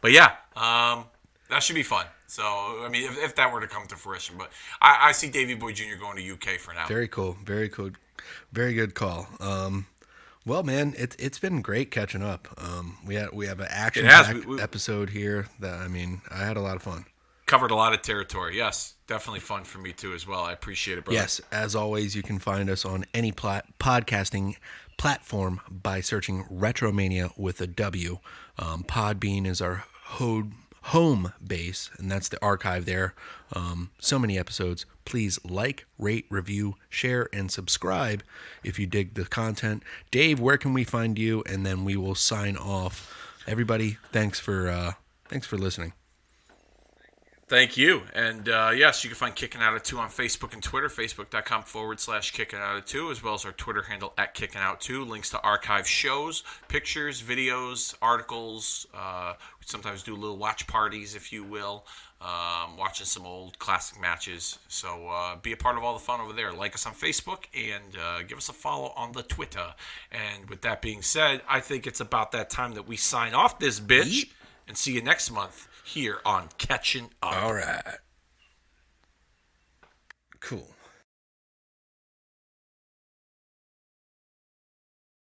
But yeah, that should be fun. So, I mean, if that were to come to fruition. But I see Davey Boy Jr. going to UK for now. Very cool. Very cool. Very good call. Well, man, it's been great catching up. We have an action-packed episode here. I had a lot of fun. Covered a lot of territory. Yes, definitely fun for me, too, as well. I appreciate it, brother. Yes, as always, you can find us on any podcasting platform by searching Retromania with a W. Podbean is our home base, and that's the archive there. So many episodes. Please like, rate, review, share, and subscribe if you dig the content. Dave, where can we find you? And then we will sign off. Everybody, thanks for listening. Thank you. And yes, you can find Kicking Out at 2 on Facebook and Twitter, facebook.com/Kicking Out at 2, as well as our Twitter handle at Kicking Out 2. Links to archive shows, pictures, videos, articles. We sometimes do little watch parties, if you will, watching some old classic matches. So be a part of all the fun over there. Like us on Facebook and give us a follow on the Twitter. And with that being said, I think it's about that time that we sign off this bitch and see you next month here on Catching Up. All right. Cool.